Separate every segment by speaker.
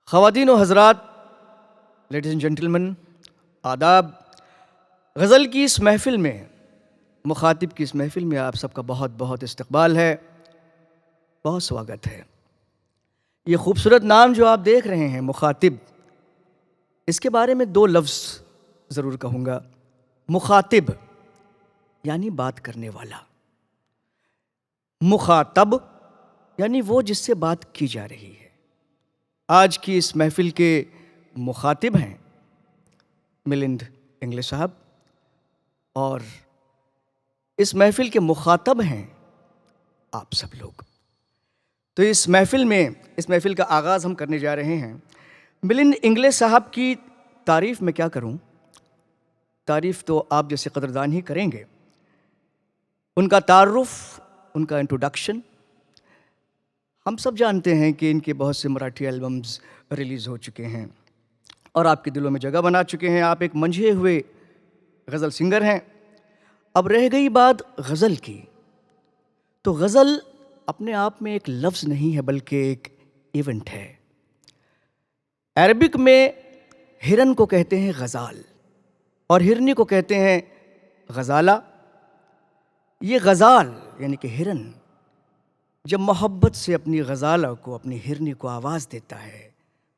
Speaker 1: ख़वातीन व हज़रात, ladies and gentleman, आदाब। गज़ल की इस महफ़िल में, मुखातिब की इस महफ़िल में आप सबका बहुत बहुत इस्तक़बाल है, बहुत स्वागत है। ये खूबसूरत नाम जो आप देख रहे हैं, मुखातिब, इसके बारे में दो लफ्ज़ ज़रूर कहूँगा। मुखातिब यानी बात करने वाला, मुखातब यानी वो जिससे बात की जा रही है। आज की इस महफ़िल के मुखातिब हैं मिलिंद इंग्लिश साहब, और इस महफ़िल के मुखातब हैं आप सब लोग। तो इस महफ़िल का आगाज़ हम करने जा रहे हैं। मिलिंद इंग्लिश साहब की तारीफ़ में क्या करूं, तारीफ़ तो आप जैसे कदरदान ही करेंगे। उनका तारुफ़, उनका इंट्रोडक्शन, हम सब जानते हैं कि इनके बहुत से मराठी एल्बम्स रिलीज़ हो चुके हैं और आपके दिलों में जगह बना चुके हैं। आप एक मंझे हुए गज़ल सिंगर हैं। अब रह गई बात गज़ल की, तो गज़ल अपने आप में एक लफ्ज़ नहीं है बल्कि एक इवेंट है। अरबिक में हिरन को कहते हैं गज़ाल और हिरनी को कहते हैं गज़ाला। ये गज़ाल यानी कि हिरन जब मोहब्बत से अपनी गज़ाला को, अपनी हिरनी को आवाज़ देता है,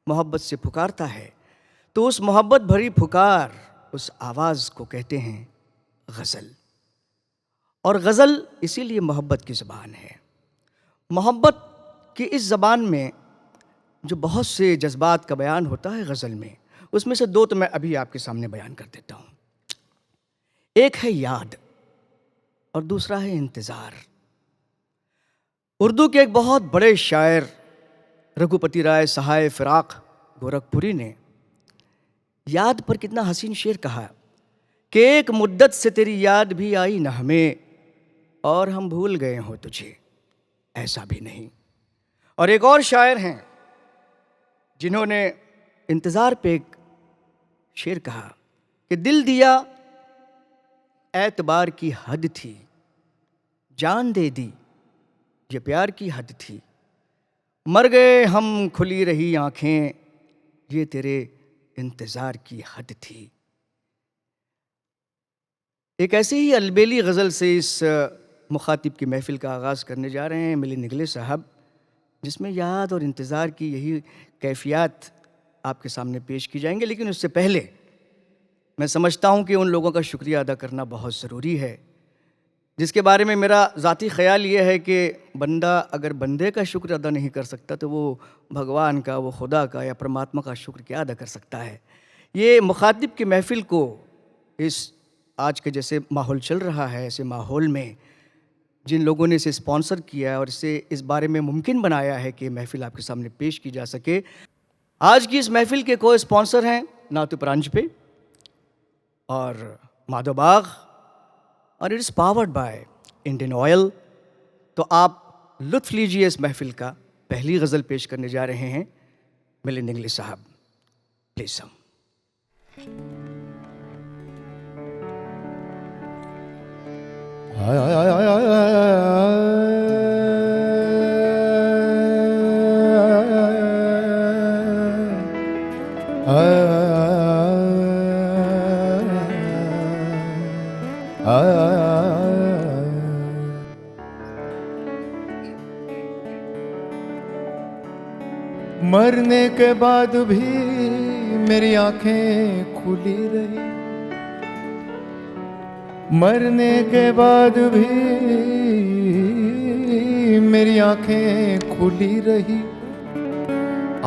Speaker 1: मोहब्बत से पुकारता है, तो उस मोहब्बत भरी पुकार, उस आवाज़ को कहते हैं गज़ल। और गज़ल इसीलिए मोहब्बत की ज़बान है। मोहब्बत की इस ज़बान में जो बहुत से जज्बात का बयान होता है गज़ल में, उसमें से दो तो मैं अभी आपके सामने बयान कर देता हूँ। एक है याद और दूसरा है इंतज़ार। उर्दू के एक बहुत बड़े शायर रघुपति राय सहाय फ़िराक़ गोरखपुरी ने याद पर कितना हसीन शेर कहा कि एक मुद्दत से तेरी याद भी आई न हमें और हम भूल गए हो तुझे, ऐसा भी नहीं। और एक और शायर हैं जिन्होंने इंतज़ार पे एक शेर कहा कि दिल दिया एतबार की हद थी, जान दे दी ये प्यार की हद थी, मर गए हम खुली रही आंखें ये तेरे इंतज़ार की हद थी। एक ऐसी ही अलबेली गज़ल से इस मुखातिब की महफ़िल का आगाज़ करने जा रहे हैं मिलिंद इंग्लिश साहब, जिसमें याद और इंतज़ार की यही कैफ़ियत आपके सामने पेश की जाएंगे। लेकिन उससे पहले मैं समझता हूँ कि उन लोगों का शुक्रिया अदा करना बहुत ज़रूरी है जिसके बारे में मेरा ज़ाती ख़याल ये है कि बंदा अगर बंदे का शुक्र अदा नहीं कर सकता तो वो भगवान का, वो खुदा का या परमात्मा का शुक्र क्या अदा कर सकता है। ये मुखातिब की महफ़िल को इस आज के जैसे माहौल चल रहा है, ऐसे माहौल में जिन लोगों ने इसे स्पॉन्सर किया है और इसे इस बारे में मुमकिन बनाया है कि महफ़िल आपके सामने पेश की जा सके, आज की इस महफ़िल के को स्पॉन्सर हैं नातु प्रांजपे और माधोबाग, और it is powered by Indian oil. तो आप लुत्फ़ लीजिए इस महफ़िल का। पहली गज़ल पेश करने जा रहे हैं मिलिंद इंग्लिश साहब, प्लीज़ सम।
Speaker 2: मरने के बाद भी मेरी आंखें खुली रही, मरने के बाद भी मेरी आंखें खुली रही।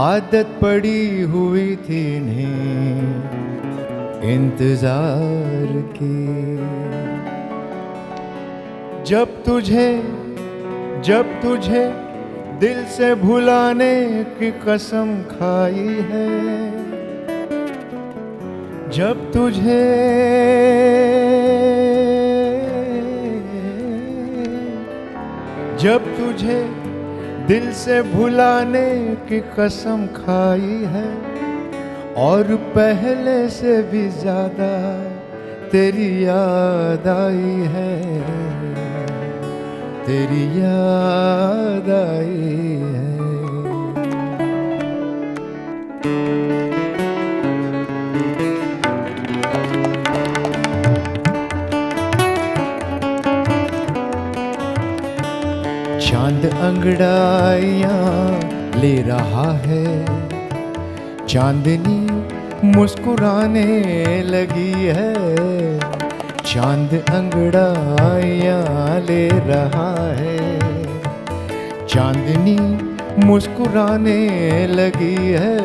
Speaker 2: आदत पड़ी हुई थी इन्हें इंतजार की। जब तुझे दिल से भुलाने की कसम खाई है, जब तुझे दिल से भुलाने की कसम खाई है, और पहले से भी ज्यादा तेरी याद आई है, तेरी याद आई है। चांद अंगड़ाइयाँ ले रहा है, चांदनी मुस्कुराने लगी है। चांद अंगड़ाइयाँ ले रहा है, चांदनी मुस्कुराने लगी है।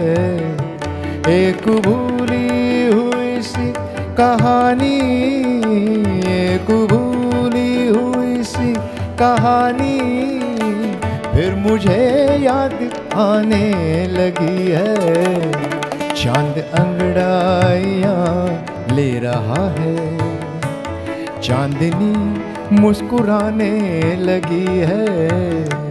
Speaker 2: एक भूली हुई सी कहानी, एक भूली हुई सी कहानी फिर मुझे याद आने लगी है। चांद अंगड़ाइयाँ ले रहा है, चांदनी मुस्कुराने लगी है।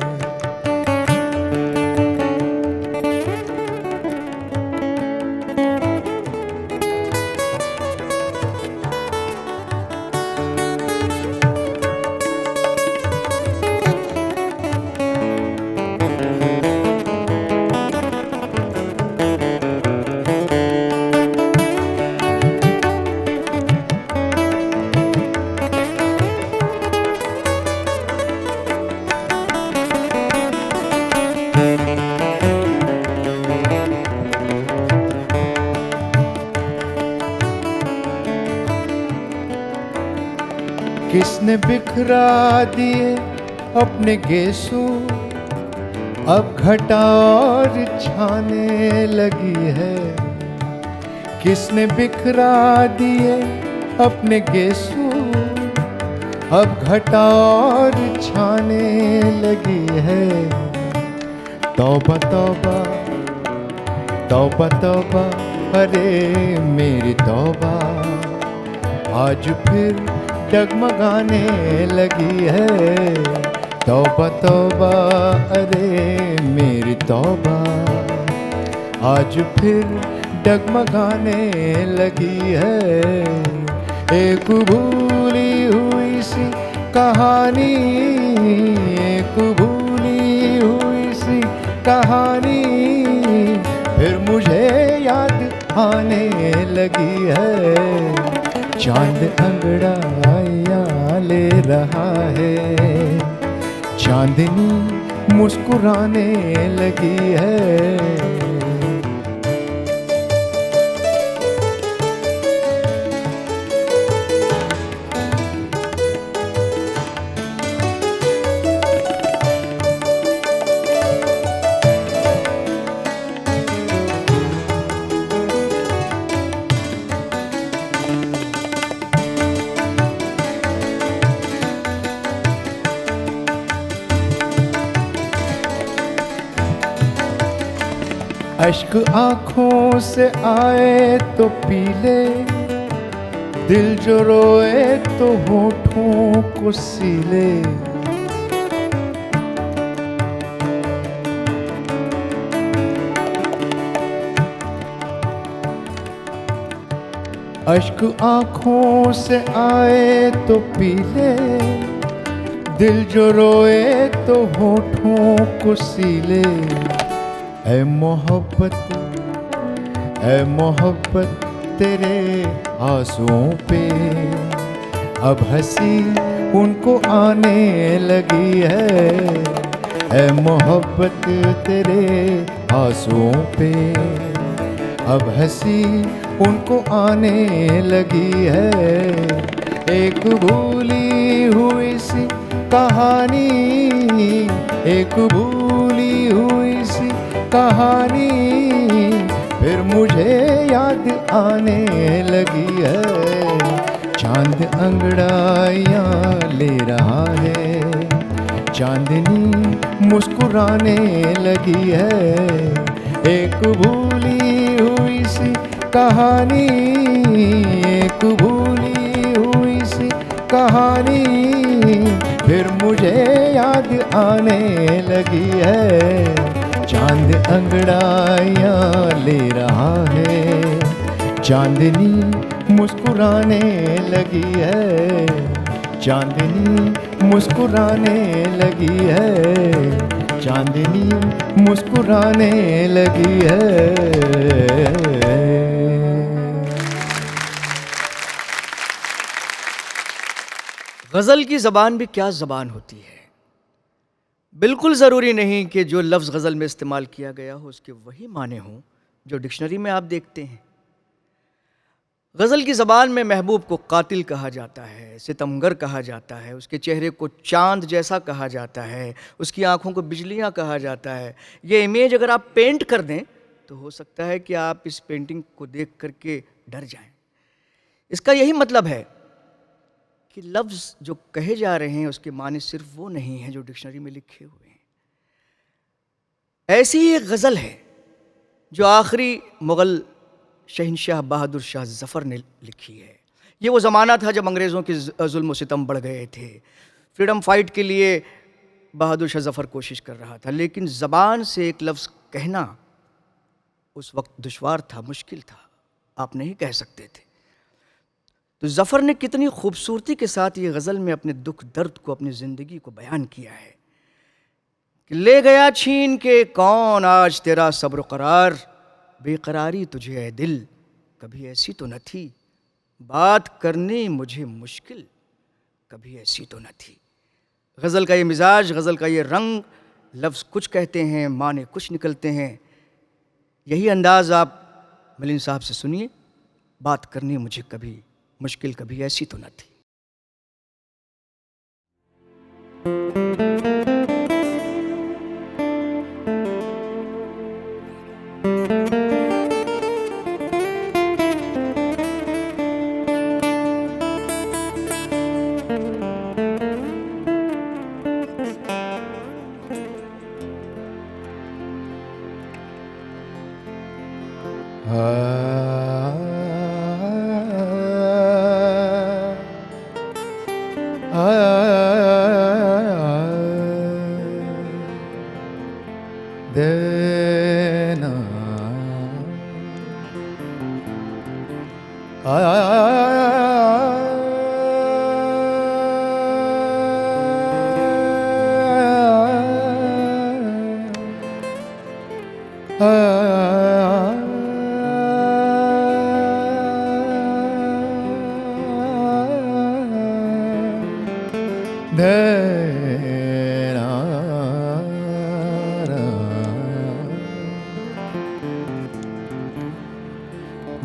Speaker 2: किसने बिखरा दिए अपने गेसू, अब घटा और छाने लगी है। किसने बिखरा दिए अपने गेसू, अब घटा और छाने लगी है। तौबा तौबा तौबा तौबा, अरे मेरी तौबा, आज फिर डगमगाने लगी है। तौबा तौबा, अरे मेरी तौबा, आज फिर डगमगाने लगी है। एक भूली हुई सी कहानी, एक भूली हुई सी कहानी फिर मुझे याद आने लगी है। चांद अंगड़ाइयाँ ले रहा है, चांदनी मुस्कुराने लगी है। अश्क आँखों से आए तो पी ले, दिल जो रोए तो होठों को सी ले। अश्क आँखों से आए तो पी ले, दिल जो रोए तो होठों को सी ले। ऐ मोहब्बत तेरे आंसुओं पे अब हंसी उनको आने लगी है। ऐ मोहब्बत तेरे आंसुओं पे अब हंसी उनको आने लगी है। एक भूली हुई सी कहानी, एक भूली हुई सी कहानी फिर मुझे याद आने लगी है। चांद अंगड़ाइयाँ ले रहा है, चांदनी मुस्कुराने लगी है। एक भूली हुई सी कहानी, एक भूली हुई सी कहानी फिर मुझे याद आने लगी है। चांद अंगड़ाइयाँ ले रहा है, चांदनी मुस्कुराने लगी है। चांदनी मुस्कुराने लगी है, चांदनी मुस्कुराने लगी है।
Speaker 1: गज़ल की ज़बान भी क्या ज़बान होती है। बिल्कुल ज़रूरी नहीं कि जो लफ्ज़ गज़ल में इस्तेमाल किया गया हो उसके वही माने हों जो डिक्शनरी में आप देखते हैं। गज़ल की ज़बान में महबूब को कातिल कहा जाता है, सितमगर कहा जाता है, उसके चेहरे को चाँद जैसा कहा जाता है, उसकी आँखों को बिजलियाँ कहा जाता है। ये इमेज अगर आप पेंट कर दें तो हो सकता है कि आप इस पेंटिंग को देख कर के डर जाएं। इसका यही मतलब है कि लफ्ज़ जो कहे जा रहे हैं उसके माने सिर्फ वो नहीं हैं जो डिक्शनरी में लिखे हुए हैं। ऐसी ही एक गज़ल है जो आखिरी मुग़ल शहंशाह बहादुर शाह ज़फ़र ने लिखी है। ये वो ज़माना था जब अंग्रेज़ों के ज़ुल्म व सितम बढ़ गए थे। फ्रीडम फाइट के लिए बहादुर शाह ज़फ़र कोशिश कर रहा था, लेकिन ज़बान से एक लफ्ज़ कहना उस वक्त दुश्वार था, मुश्किल था, आप नहीं कह सकते थे। तो ज़फ़र ने कितनी खूबसूरती के साथ ये गज़ल में अपने दुख दर्द को, अपनी ज़िंदगी को बयान किया है कि ले गया छीन के कौन आज तेरा सब्र करार, बेकरारी तुझे ऐ दिल कभी ऐसी तो न थी, बात करनी मुझे मुश्किल कभी ऐसी तो न थी। गज़ल का ये मिजाज, गज़ल का ये रंग, लफ्ज़ कुछ कहते हैं माने कुछ निकलते हैं। यही अंदाज़ आप मिलिंद साहब से सुनिए, बात करनी मुझे कभी मुश्किल कभी ऐसी तो न थी।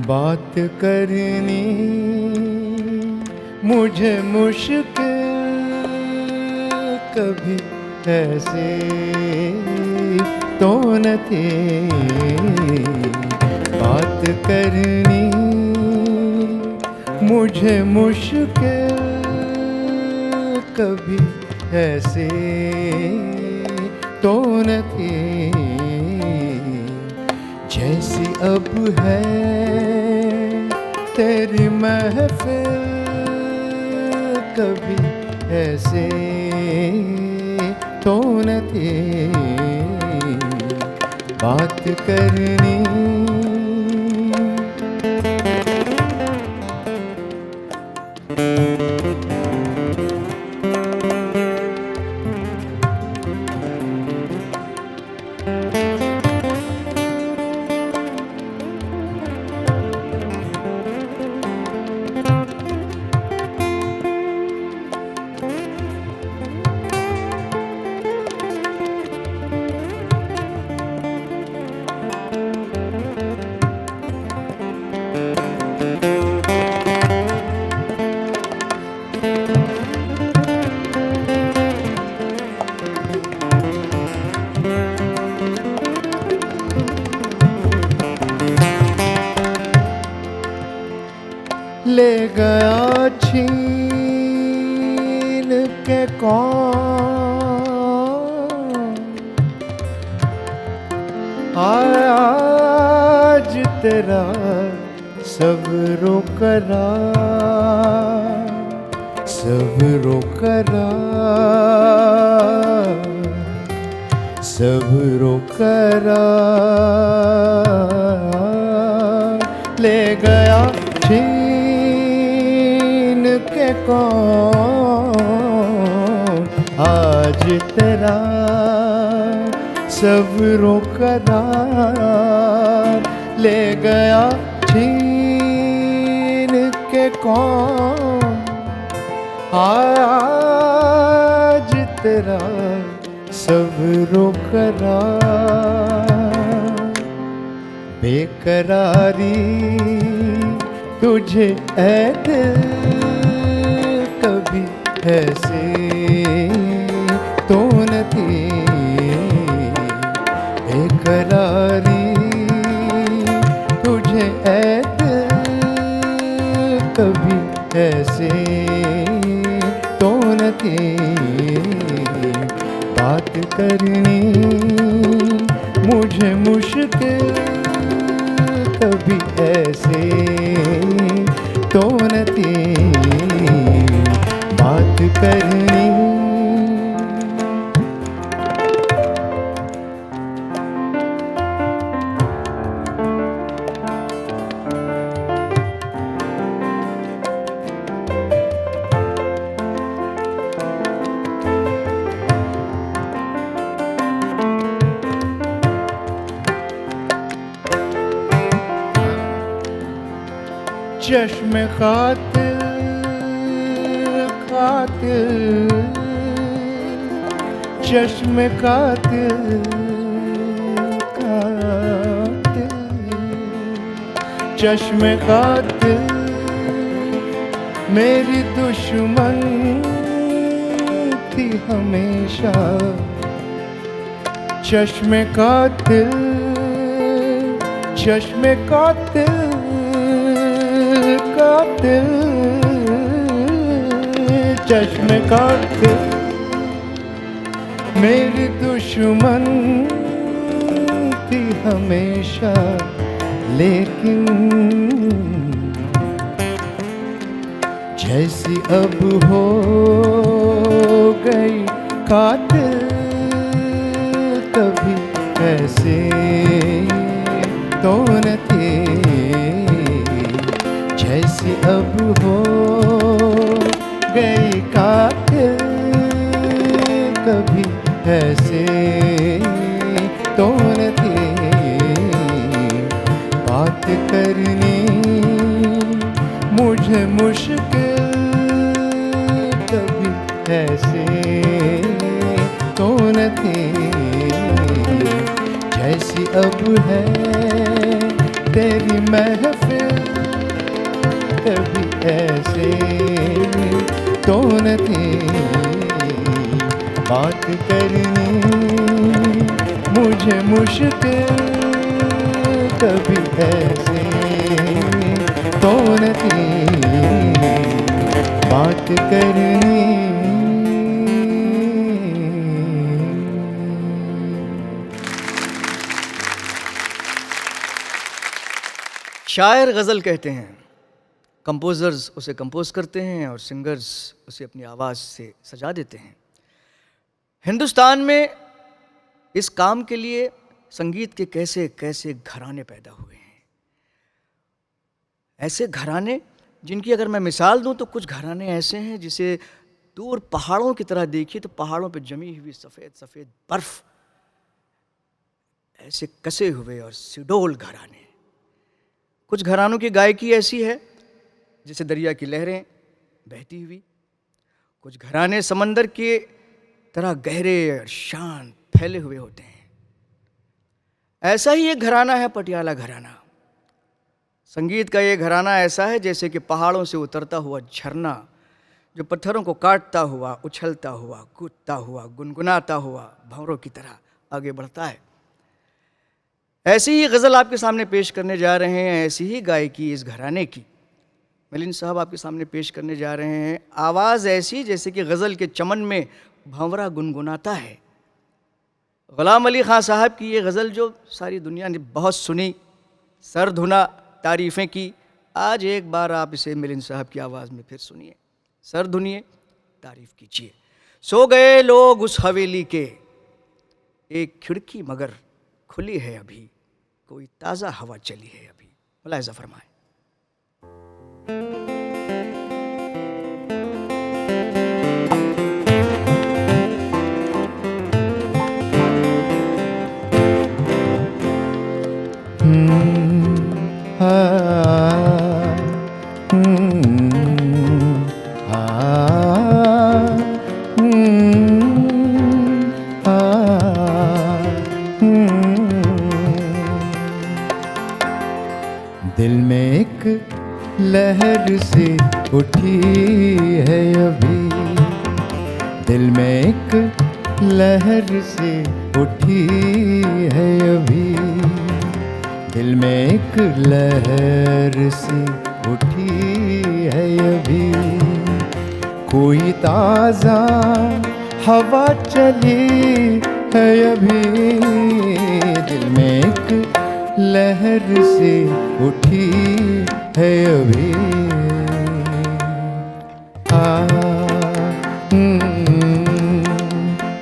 Speaker 2: बात करनी मुझे मुश्किल कभी ऐसे तो न थी, बात करनी मुझे मुश्किल कभी ऐसे तो न थी, जैसी अब है तेरी महफिल कभी ऐसे तो न थी, बात करनी ले गया छीन के कौन आज तेरा सब्रो करार, सब्रो करार, सब्रो करार, ले गया छीन के कौन आज तेरा सब्रो करार, ले गया छीन के कौन आज तेरा सब्रो करार बेकरारी तुझे ऐ दिल कभी ऐसे तो न थी बेकरारी तुझे ऐ दिल कभी ऐसे तो न थी बात करनी मुझे मुश्किल कभी ऐसे तो न थी बात करनी चश्मे खातिल खातिल चश्मे खातिल खातिल चश्मे खातिल मेरी दुश्मन थी हमेशा चश्मे खातिल चश्मे खातिल कातिल चश्मे कातिल मेरी दुश्मन थी हमेशा लेकिन जैसी अब हो गई कातिल कभी ऐसे तो न थे जैसी अब हो गई कातिल कभी ऐसे तो न थे बात करनी मुझे मुश्किल कभी ऐसे तो न थे जैसी अब है तेरी महफिल कभी ऐसे तो न थे बात करनी मुझे मुश्किल कभी ऐसे तो न थे बात करनी
Speaker 1: शायर गज़ल कहते हैं, कंपोज़र्स उसे कंपोज़ करते हैं और सिंगर्स उसे अपनी आवाज़ से सजा देते हैं। हिंदुस्तान में इस काम के लिए संगीत के कैसे कैसे घराने पैदा हुए हैं। ऐसे घराने जिनकी अगर मैं मिसाल दूं तो कुछ घराने ऐसे हैं जिसे दूर पहाड़ों की तरह देखिए तो पहाड़ों पे जमी हुई सफ़ेद सफ़ेद बर्फ़ ऐसे कसे हुए और सिडोल घराने। कुछ घरानों की गायकी ऐसी है जैसे दरिया की लहरें बहती हुई। कुछ घराने समंदर के तरह गहरे और शांत फैले हुए होते हैं। ऐसा ही एक घराना है पटियाला घराना। संगीत का ये घराना ऐसा है जैसे कि पहाड़ों से उतरता हुआ झरना जो पत्थरों को काटता हुआ, उछलता हुआ, कूदता हुआ, गुनगुनाता हुआ भंवरों की तरह आगे बढ़ता है। ऐसी ही गज़ल आपके सामने पेश करने जा रहे हैं, ऐसी ही गायकी इस घराने की मिलिंद साहब आपके सामने पेश करने जा रहे हैं। आवाज़ ऐसी जैसे कि गज़ल के चमन में भंवरा गुनगुनाता है। ग़ुलाम अली ख़ान साहब की ये गज़ल जो सारी दुनिया ने बहुत सुनी, सर धुना तारीफ़ें की, आज एक बार आप इसे मिलिंद साहब की आवाज़ में फिर सुनिए, सर धुनिए, तारीफ़ कीजिए। सो गए लोग उस हवेली के, एक खिड़की मगर खुली है अभी, कोई ताज़ा हवा चली है अभी। मुलाहिज़ा फरमाएं।
Speaker 2: लहर से उठी है अभी, दिल में एक लहर से उठी है अभी, दिल में एक लहर से उठी है अभी। कोई ताज़ा हवा चली है अभी, दिल में एक लहर से उठी है अभी। आ,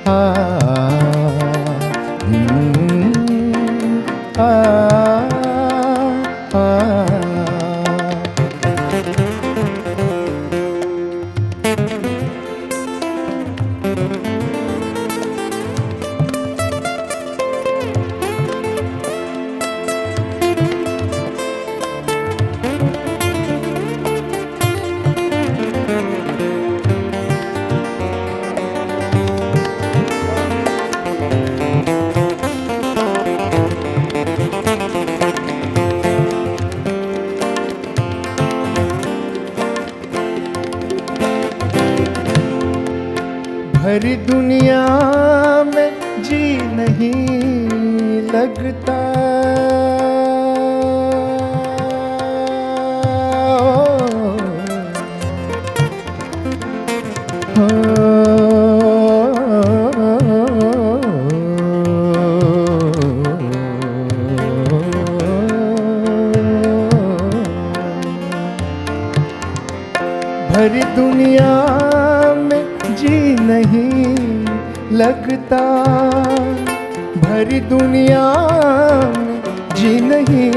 Speaker 2: आ, आ, आ, भरी दुनिया में जी नहीं लगता, भरी दुनिया में जी नहीं लगता, भरी दुनिया में जी नहीं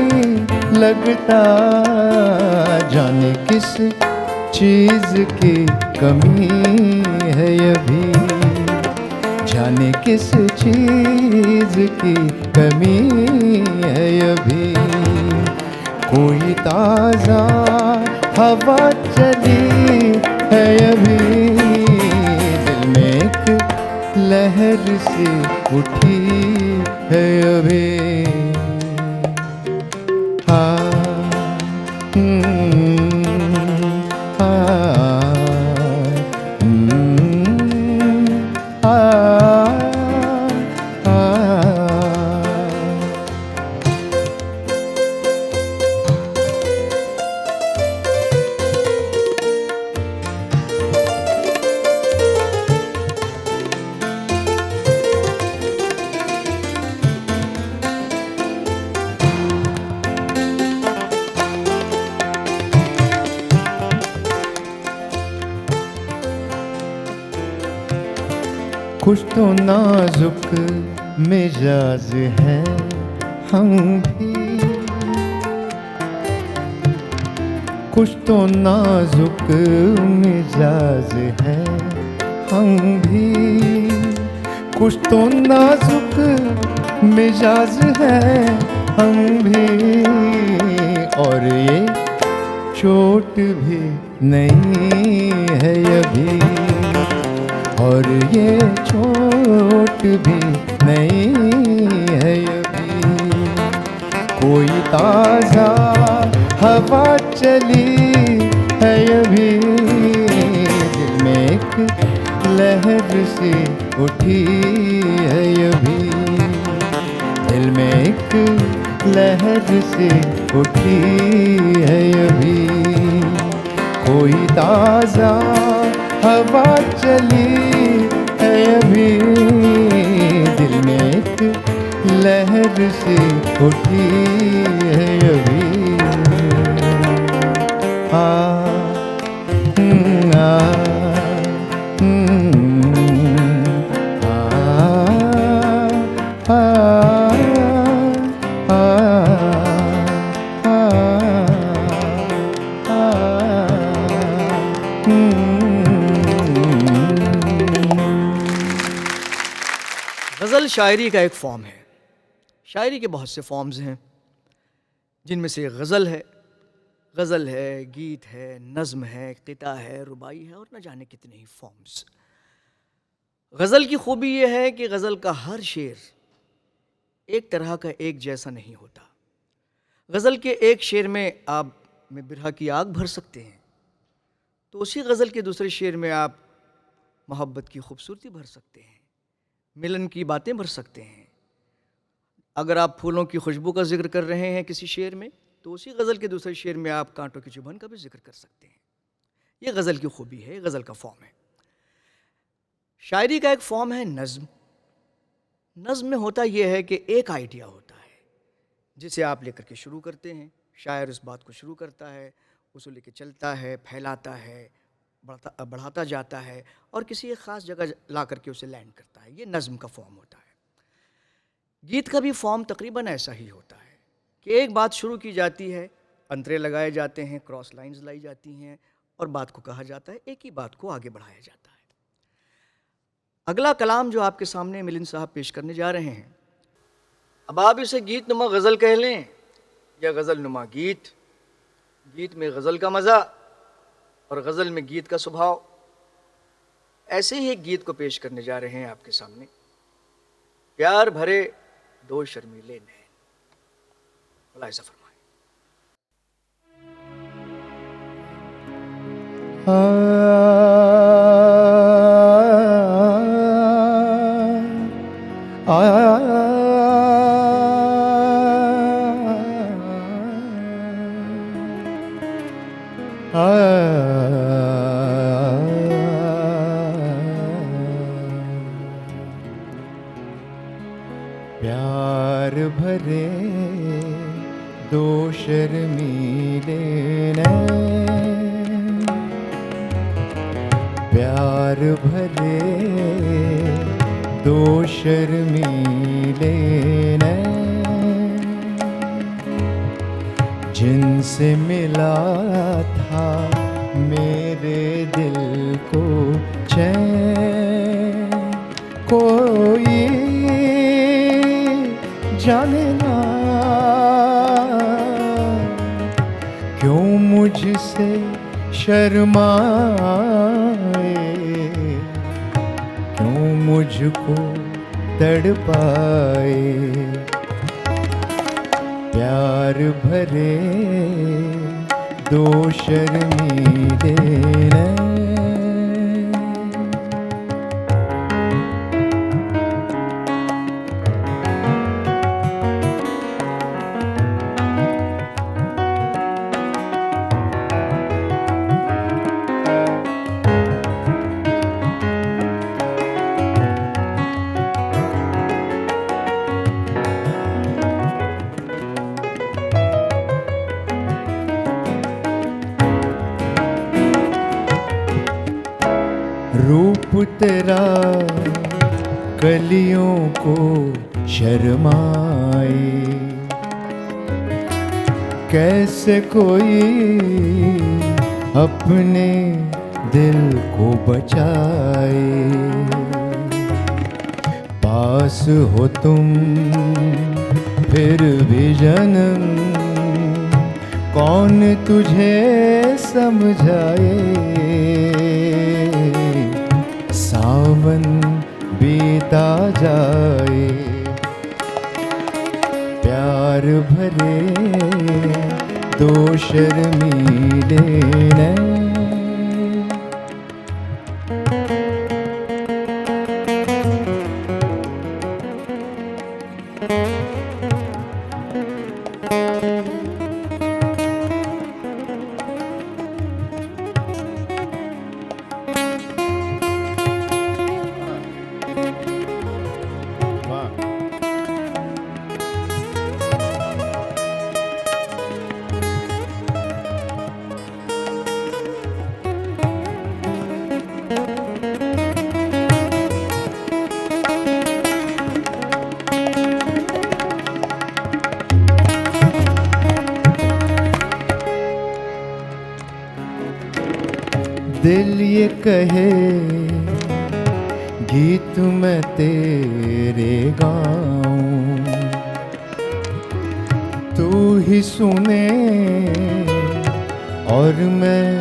Speaker 2: लगता। जाने किस चीज़ की कमी है अभी, जाने किस चीज़ की कमी है अभी। कोई ताज़ा हवा चली है अभी, दिल में एक लहर से उठी है अभी। आ, आ, आ, कुछ तो नाजुक मिजाज है हम भी, कुछ तो नाजुक मिजाज है हम भी, कुछ तो नाजुक मिजाज है हम भी। और ये चोट भी नहीं है अभी, और ये चोट भी नहीं है अभी। कोई ताज़ा हवा चली है अभी, दिल में एक लहर से उठी है अभी, दिल में एक लहर से उठी है अभी। कोई ताज़ा हवा चली है अभी, दिल में एक लहर से उठी है अभी। आ, आ, आ, आ,
Speaker 1: गज़ल शायरी का एक फ़ॉर्म है। शायरी के बहुत से फॉर्म्स हैं, जिनमें से गज़ल है, गीत है, नज़्म है, क़िता है, रुबाई है और न जाने कितने ही फॉर्म्स। गज़ल की खूबी यह है कि गज़ल का हर शेर एक तरह का एक जैसा नहीं होता। गज़ल के एक शेर में आप में बिरहा की आग भर सकते हैं, तो उसी गज़ल के दूसरे शेर में आप मोहब्बत की खूबसूरती भर सकते हैं, मिलन की बातें भर सकते हैं। अगर आप फूलों की खुशबू का जिक्र कर रहे हैं किसी शेर में, तो उसी गज़ल के दूसरे शेर में आप कांटों की चुभन का भी जिक्र कर सकते हैं। ये गज़ल की खूबी है, गज़ल का फॉर्म है। शायरी का एक फॉर्म है नज़्म। नज़्म में होता यह है कि एक आइडिया होता है जिसे आप लेकर के शुरू करते हैं, शायर उस बात को शुरू करता है, उसको लेके चलता है, फैलाता है, बढ़ाता जाता है और किसी एक ख़ास जगह ला करके उसे लैंड करता है। ये नज़्म का फॉर्म होता है। गीत का भी फॉर्म तकरीबन ऐसा ही होता है कि एक बात शुरू की जाती है, अंतरे लगाए जाते हैं, क्रॉस लाइंस लाई जाती हैं और बात को कहा जाता है, एक ही बात को आगे बढ़ाया जाता है। अगला कलाम जो आपके सामने मिलिंद साहब पेश करने जा रहे हैं, अब आप इसे गीत नुमा गज़ल कह लें या गज़ल नुमा गीत। गीत में गज़ल का मज़ा और गज़ल में गीत का स्वभाव। ऐसे ही एक गीत को पेश करने जा रहे हैं आपके सामने, प्यार भरे दो शर्मीले नैन। मुलाहिज़ा फरमाएं।
Speaker 2: प्यार भरे दो शर्मीले नैन, प्यार भरे दो शर्मीले नैन, जिनसे मिला था मेरे दिल को चैन। कोई जाने ना क्यों मुझसे शर्माए, क्यों मुझको तड़पाए। प्यार भरे दो शर्मीले नैन। रूप तेरा कलियों को शर्माए, कैसे कोई अपने दिल को बचाए। पास हो तुम फिर भी जन्म, कौन तुझे समझाए। सावन बीता जाए, प्यार भरे दो शर्मीले नैन। दिल ये कहे गीत मैं तेरे गाऊं, तू ही सुने और मैं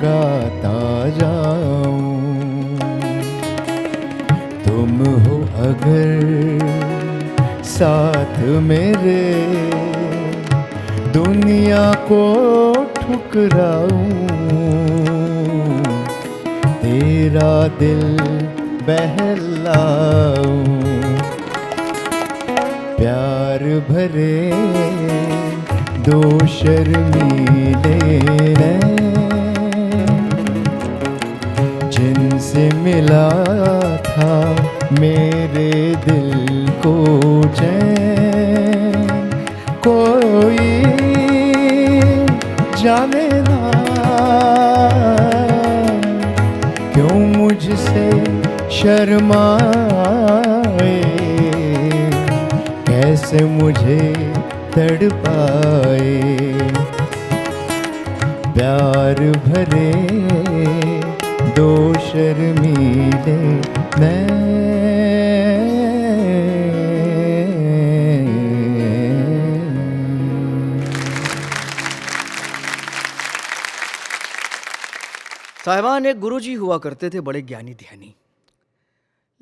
Speaker 2: गाता जाऊं। तुम हो अगर साथ मेरे, दुनिया को ठुकराऊं, तेरा दिल बहलाऊं। प्यार भरे दो शर्मीले नैन, जिनसे मिला था मेरे दिल को चैन। कोई जाने ना क्यों मुझसे शर्माए, कैसे मुझे तड़पाए। प्यार भरे दो शर्मीले नैन।
Speaker 1: साहिबान, एक गुरुजी हुआ करते थे, बड़े ज्ञानी ध्यानी।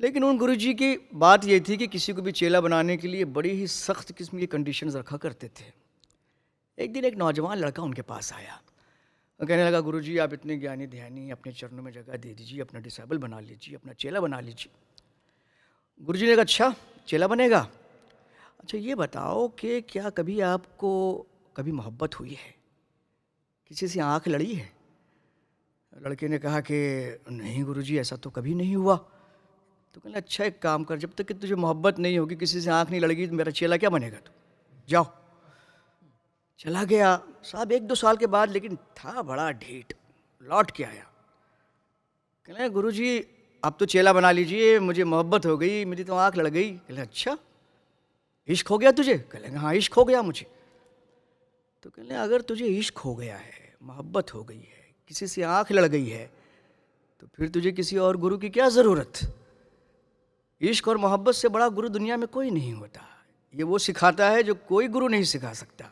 Speaker 1: लेकिन उन गुरुजी की बात ये थी कि किसी को भी चेला बनाने के लिए बड़ी ही सख्त किस्म की कंडीशंस रखा करते थे। एक दिन एक नौजवान लड़का उनके पास आया और कहने लगा, गुरुजी आप इतने ज्ञानी ध्यानी, अपने चरणों में जगह दे दीजिए, अपना डिसेबल बना लीजिए, अपना चेला बना लीजिए। गुरुजी ने कहा, अच्छा चेला बनेगा? अच्छा ये बताओ कि क्या कभी आपको कभी मोहब्बत हुई है, किसी से आँख लड़ी है? लड़के ने कहा कि नहीं गुरुजी, ऐसा तो कभी नहीं हुआ। तो कहना, अच्छा एक काम कर, जब तक कि तुझे मोहब्बत नहीं होगी, किसी से आँख नहीं लड़ेगी, तो मेरा चेला क्या बनेगा तू? जाओ। चला गया साहब 1-2 साल के बाद, लेकिन था बड़ा ढीठ। लौट के आया, कहना गुरुजी अब तो चेला बना लीजिए, मुझे मोहब्बत हो गई, मेरी तो आँख लड़ गई। कहना, अच्छा इश्क हो गया तुझे? कहेंगे हाँ इश्क हो गया मुझे। तो कहने, अगर तुझे इश्क हो गया है, मोहब्बत हो गई है, किसी से आँख लड़ गई है, तो फिर तुझे किसी और गुरु की क्या ज़रूरत? इश्क और मोहब्बत से बड़ा गुरु दुनिया में कोई नहीं होता। ये वो सिखाता है जो कोई गुरु नहीं सिखा सकता।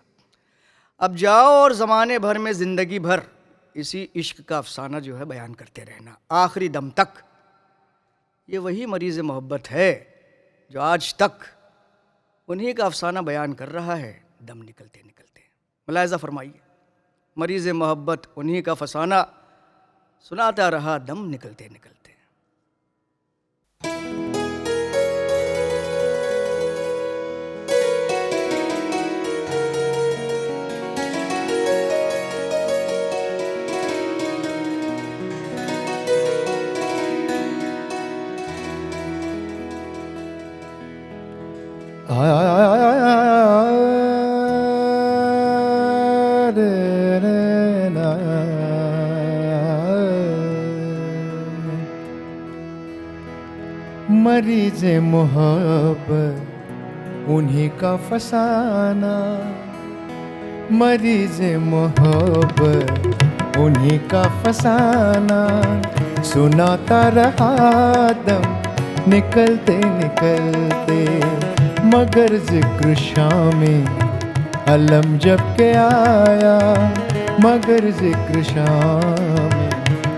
Speaker 1: अब जाओ और ज़माने भर में ज़िंदगी भर इसी इश्क का अफसाना जो है बयान करते रहना आखिरी दम तक। ये वही मरीज़ मोहब्बत है जो आज तक उन्हीं का अफसाना बयान कर रहा है दम निकलते निकलते। मुलाहिज़ा फरमाइए, मरीज़ मोहब्बत उन्हीं का फसाना सुनाता रहा दम निकलते निकलते।
Speaker 2: मरीज़े मोहब्बत उन्हीं का फसाना, मरीज़े मोहब्बत उन्हीं का फसाना। सुनाता रहा दम निकलते निकलते, मगर जिक्र शामे अलम जब के आया, मगर जिक्र शामे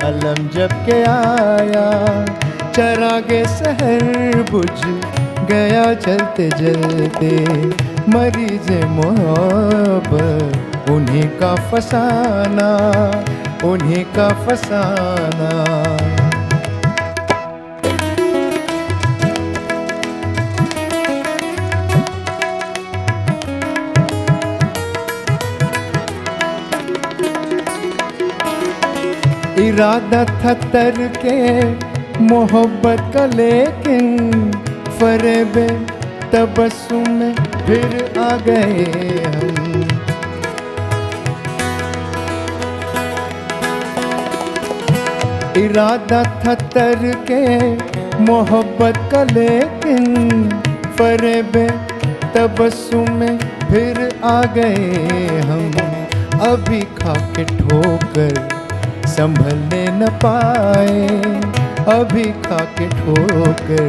Speaker 2: अलम जब के आया। चरागे सहर बुझ गया चलते जलते, मरीज़े मोहब्बत उन्हीं का फसाना, उन्हीं का फसाना। इरादा था तरके मोहब्बत का, लेकिन फरेबे तबस्सुम में फिर आ गए हम। इरादा था तरके मोहब्बत का, लेकिन फरेबे तबस्सुम में फिर आ गए हम। अभी खा के ठोकर संभलने न पाए, अभी खा के ठोकर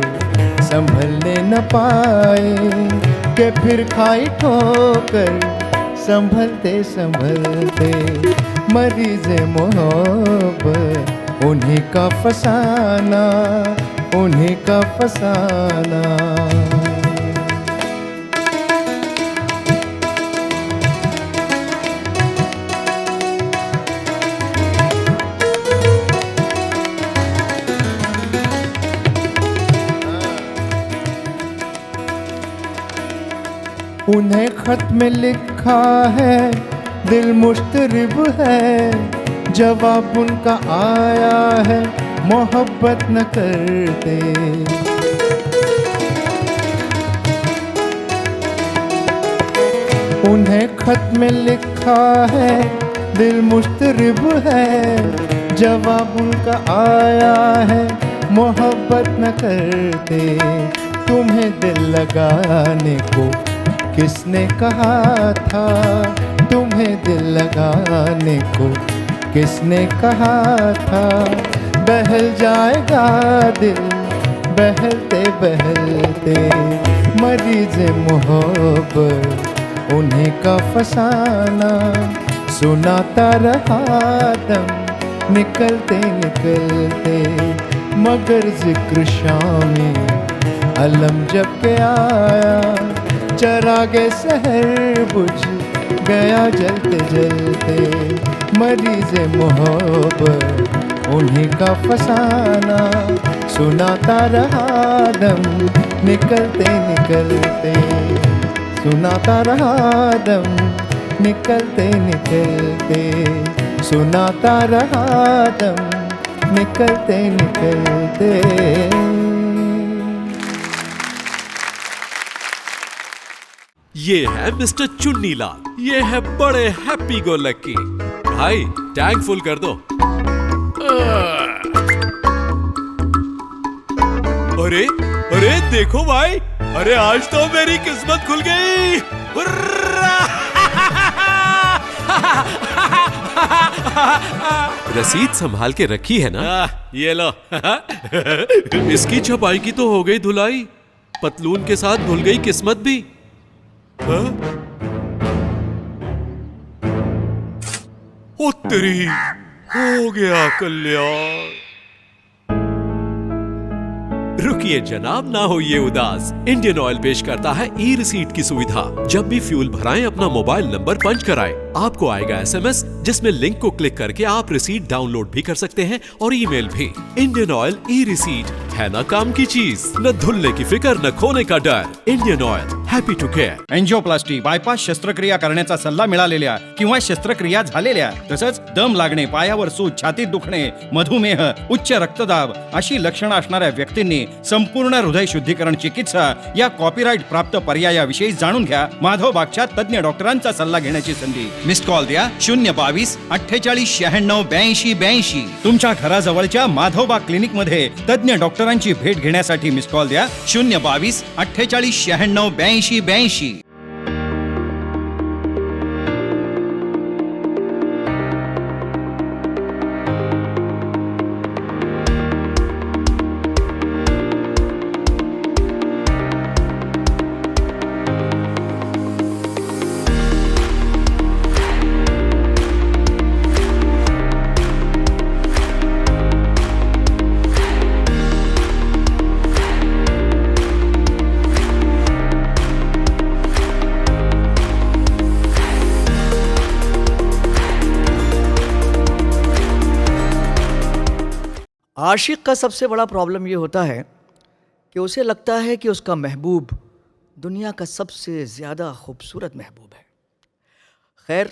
Speaker 2: संभलने न पाए, के फिर खाई ठोकर संभलते संभलते। मरीज़े मोहब्बत उन्हीं का फसाना, उन्हीं का फसाना। उन्हें खत में लिखा है, दिल मुश्तरिब है, जवाब उनका आया है, मोहब्बत न करते। उन्हें खत में लिखा है, दिल मुश्तरिब है, जवाब उनका आया है, मोहब्बत न करते। तुम्हें दिल लगाने को किसने कहा था, तुम्हें दिल लगाने को किसने कहा था। बहल जाएगा दिल बहलते बहलते, मरीज़ मोहब्बत उन्हीं का फसाना। सुनाता रहा दम निकलते निकलते, मगर जिक्र शामी अलम जब के आया, चरागे सहर बुझ गया जलते जलते। मरीज़ मोहब्बत उन्हीं का फसाना। सुनाता रहा दम निकलते निकलते, सुनाता रहा दम निकलते निकलते, सुनाता रहा दम निकलते निकलते।
Speaker 3: ये है मिस्टर चुन्नीलाल, ये है बड़े हैप्पी गो लकी। भाई टैंक फुल कर दो। अरे अरे देखो भाई, अरे आज तो मेरी किस्मत खुल गई। रसीद संभाल के रखी है ना? ये लो। इसकी छपाई की तो हो गई धुलाई, पतलून के साथ धुल गई किस्मत भी। हाँ? ओ तेरी, हो गया कल्याण। रुकिए जनाब, ना होइए उदास। इंडियन ऑयल पेश करता है ई रिसीट की सुविधा। जब भी फ्यूल भराएं, अपना मोबाइल नंबर पंच कराएं, आपको आएगा एसएमएस, जिसमें लिंक को क्लिक करके आप रिसीट डाउनलोड भी कर सकते हैं और ईमेल भी। इंडियन ऑयल ई रिसीट है ना काम की चीज, न धुलने की फिक्र, न खोने का डर। Indian oil, happy to care.
Speaker 4: Angioplasty, bypass शस्त्रक्रिया करण्याचा सल्ला मिळालेल्या किंवा शस्त्रक्रिया झालेल्या, तसंच दम लागणे, पायावर सूज, छातीत दुखणे, मधुमेह, उच्च रक्तदाब अशी लक्षणं असणाऱ्या व्यक्तींनी संपूर्ण हृदय शुद्धीकरण चिकित्सा या कॉपीराइट प्राप्त पर्यायाविषयी जाणून घ्या। माधव बागच्या तज्ञ डॉक्टरांचा सल्ला घेण्याची संधी। मिस्ड कॉल द्या 022 48 96 82 82। तुमच्या घराजवळच्या माधव बाग क्लिनिक मध्ये तज्ञ डॉक्टरांची भेट घेण्यासाठी मिस्ड कॉल द्या 022 48 96 82 82।
Speaker 1: आशिक का सबसे बड़ा प्रॉब्लम ये होता है कि उसे लगता है कि उसका महबूब दुनिया का सबसे ज़्यादा खूबसूरत महबूब है। खैर,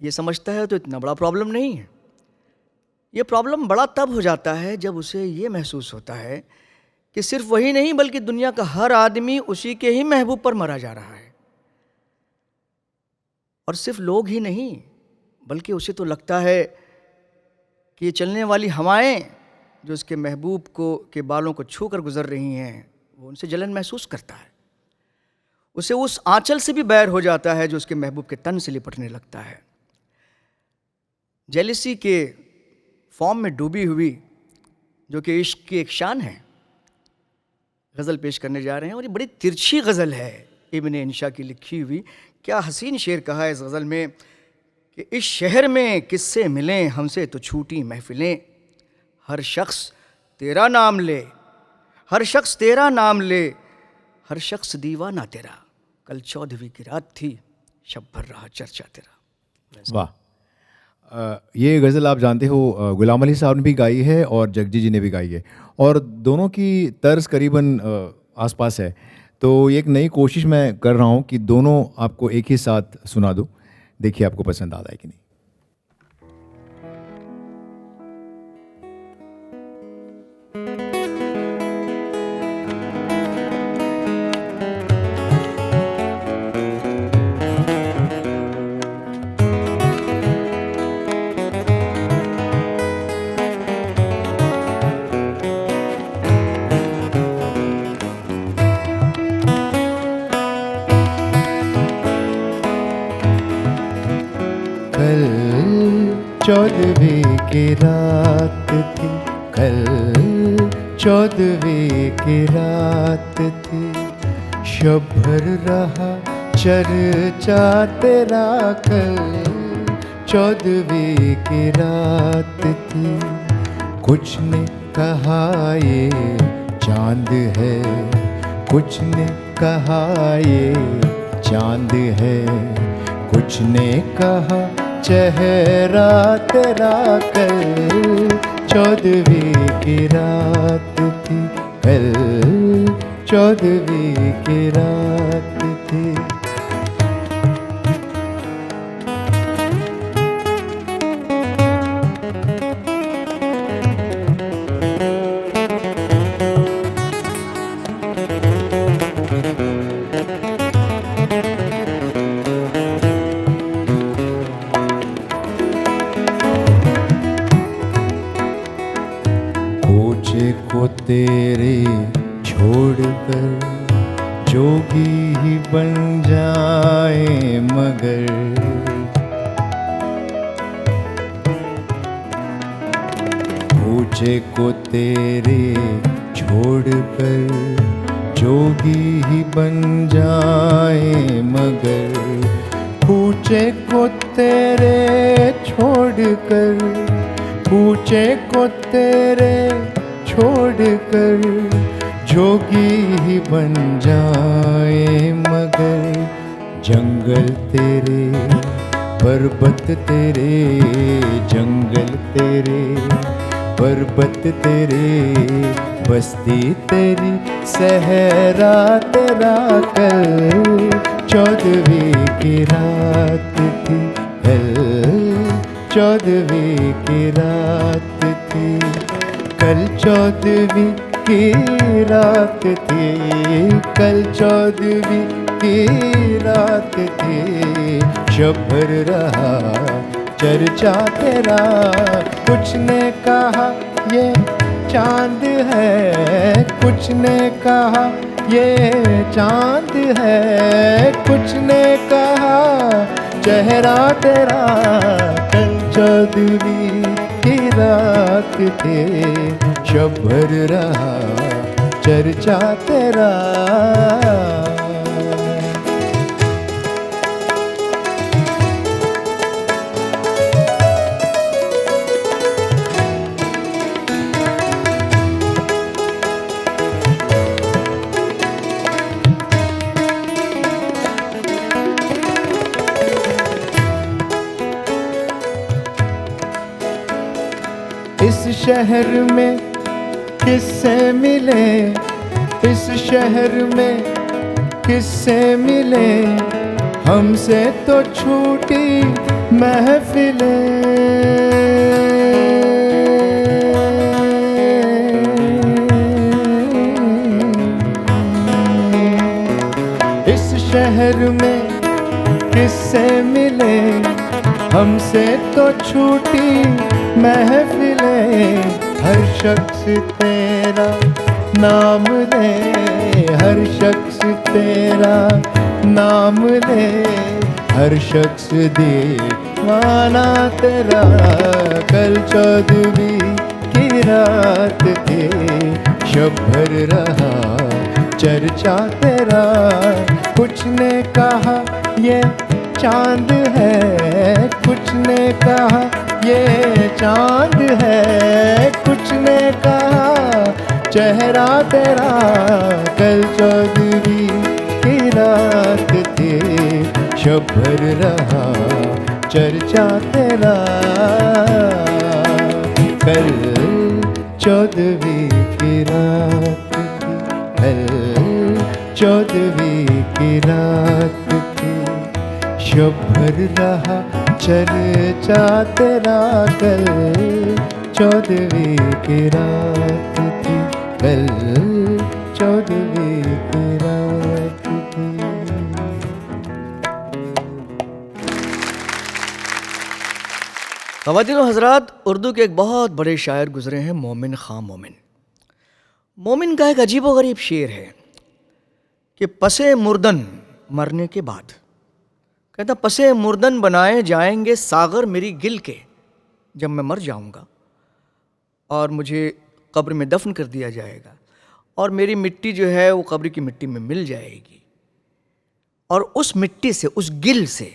Speaker 1: ये समझता है तो इतना बड़ा प्रॉब्लम नहीं है। ये प्रॉब्लम बड़ा तब हो जाता है जब उसे ये महसूस होता है कि सिर्फ वही नहीं बल्कि दुनिया का हर आदमी उसी के ही महबूब पर मरा जा रहा है। और सिर्फ लोग ही नहीं, बल्कि उसे तो लगता है कि ये चलने वाली हवाएं जो उसके महबूब के बालों को छू कर गुजर रही हैं, वो उनसे जलन महसूस करता है। उसे उस आंचल से भी बैर हो जाता है जो उसके महबूब के तन से लिपटने लगता है। जेलिसी के फॉर्म में डूबी हुई, जो कि इश्क की एक शान है, गज़ल पेश करने जा रहे हैं। और ये बड़ी तिरछी गज़ल है, इब्न इंशा की लिखी हुई। क्या हसीन शेर कहा है इस गज़ल में कि इस शहर में किससे मिलें हमसे तो छूटी महफिलें, हर शख्स तेरा नाम ले, हर शख्स तेरा नाम ले, हर शख्स दीवाना तेरा, कल 14वीं की रात थी, शब भर रहा चर्चा तेरा।
Speaker 2: वाह। ये गज़ल आप जानते हो गुलाम अली साहब ने भी गाई है और जगजी जी ने भी गाई है, और दोनों की तर्ज करीबन आसपास है। तो एक नई कोशिश मैं कर रहा हूँ कि दोनों आपको एक ही साथ सुना दूँ। देखिए आपको पसंद आता है कि नहीं। कल 14वीं की रात थी, कल 14वीं की रात थी, शब भर रहा चर्चा तेरा। कल 14वीं की रात थी, कुछ ने कहा ये चांद है, कुछ ने कहा ये चांद है, कुछ ने कहा चेहरा तेरा। कल 14वीं की रात थी, कल 14वीं की रात थी। पूछे को तेरे छोड़कर जोगी ही बन जाए मगर, पूछे को तेरे छोड़कर जोगी ही बन जाए मगर, पूछे को तेरे छोड़कर, पूछे को तेरे छोड़कर जोगी ही बन जाए मगर, जंगल तेरे पर्वत तेरे, जंगल तेरे पर्वत तेरे, बस्ती तेरी सहरा तेरा। कल 14वीं की रात थी, कल 14वीं की रात थी, कल 14वीं की रात थी, कल 14वीं की रात थी, शब भर रहा चर्चा तेरा। कुछ ने कहा ये चांद है, कुछ ने कहा ये चांद है, कुछ ने कहा चेहरा तेरा। कल 14वीं की रात थे, शब भर रहा चर्चा तेरा। इस शहर में किससे मिले, इस शहर में किससे मिले, हमसे तो छूटी महफिलें। इस शहर में किससे मिले, हमसे तो छूटी महफिलें। हर शख्स तेरा नाम ले, हर शख्स तेरा नाम ले, हर शख्स दीवाना तेरा। कल 14वीं की रात थी, शब भर रहा चर्चा तेरा। कुछ ने कहा ये चांद है, कुछ ने कहा ये चांद है, कुछ ने कहा चेहरा तेरा। कल 14वीं की रात थी, शब भर रहा चर्चा तेरा। कल 14वीं की रात थी, कल 14वीं की रात थी, शब भर रहा चर्चा तेरा कल। 14वीं की रात थी कल, 14वीं की रात थी।
Speaker 1: ख़वातीन और हज़रात, उर्दू के एक बहुत बड़े शायर गुज़रे हैं, मोमिन ख़ां मोमिन। मोमिन का एक अजीबोगरीब शेर है कि पसे मुर्दन मरने के बाद, कहता पसे मुर्दन बनाए जाएंगे सागर मेरी गिल के, जब मैं मर जाऊंगा और मुझे कब्र में दफन कर दिया जाएगा और मेरी मिट्टी जो है वो कब्र की मिट्टी में मिल जाएगी और उस मिट्टी से, उस गिल से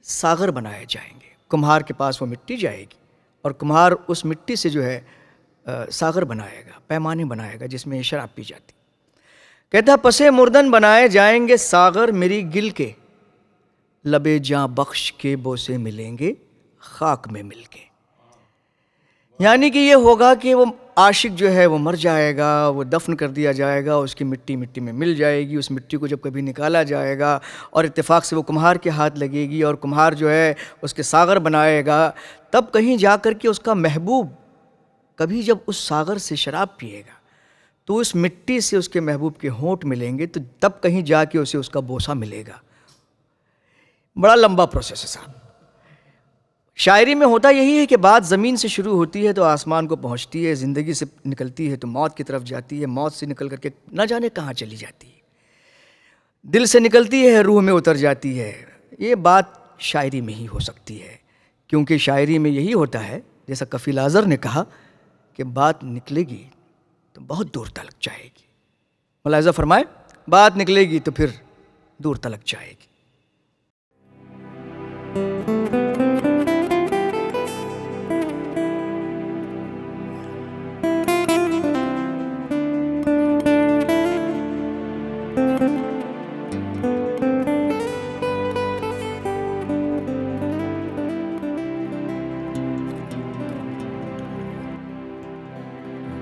Speaker 1: सागर बनाए जाएंगे। कुम्हार के पास वो मिट्टी जाएगी और कुम्हार उस मिट्टी से जो है सागर बनाएगा, पैमाने बनाएगा जिसमें शराब पी जाती। कहता पसे मुर्दन बनाए जाएंगे सागर मेरी गिल के, लबे जां बख्श के बोसे मिलेंगे खाक में मिलके। यानी कि ये होगा कि वो आशिक जो है वो मर जाएगा, वो दफन कर दिया जाएगा, उसकी मिट्टी मिट्टी में मिल जाएगी। उस मिट्टी को जब कभी निकाला जाएगा और इत्तेफाक से वो कुम्हार के हाथ लगेगी और कुम्हार जो है उसके सागर बनाएगा, तब कहीं जा कर के उसका महबूब कभी जब उस सागर से शराब पिएगा तो उस मिट्टी से उसके महबूब के होंठ मिलेंगे, तो तब कहीं जाके उसे उसका बोसा मिलेगा। बड़ा लंबा प्रोसेस है साहब। शायरी में होता यही है कि बात ज़मीन से शुरू होती है तो आसमान को पहुंचती है, ज़िंदगी से निकलती है तो मौत की तरफ जाती है, मौत से निकल करके न जाने कहाँ चली जाती है, दिल से निकलती है रूह में उतर जाती है। ये बात शायरी में ही हो सकती है, क्योंकि शायरी में यही होता है, जैसा कफ़ील आज़र ने कहा कि बात निकलेगी तो बहुत दूर तलक जाएगी। मुलाहिज़ा फरमाए, बात निकलेगी तो फिर दूर तलक जाएगी।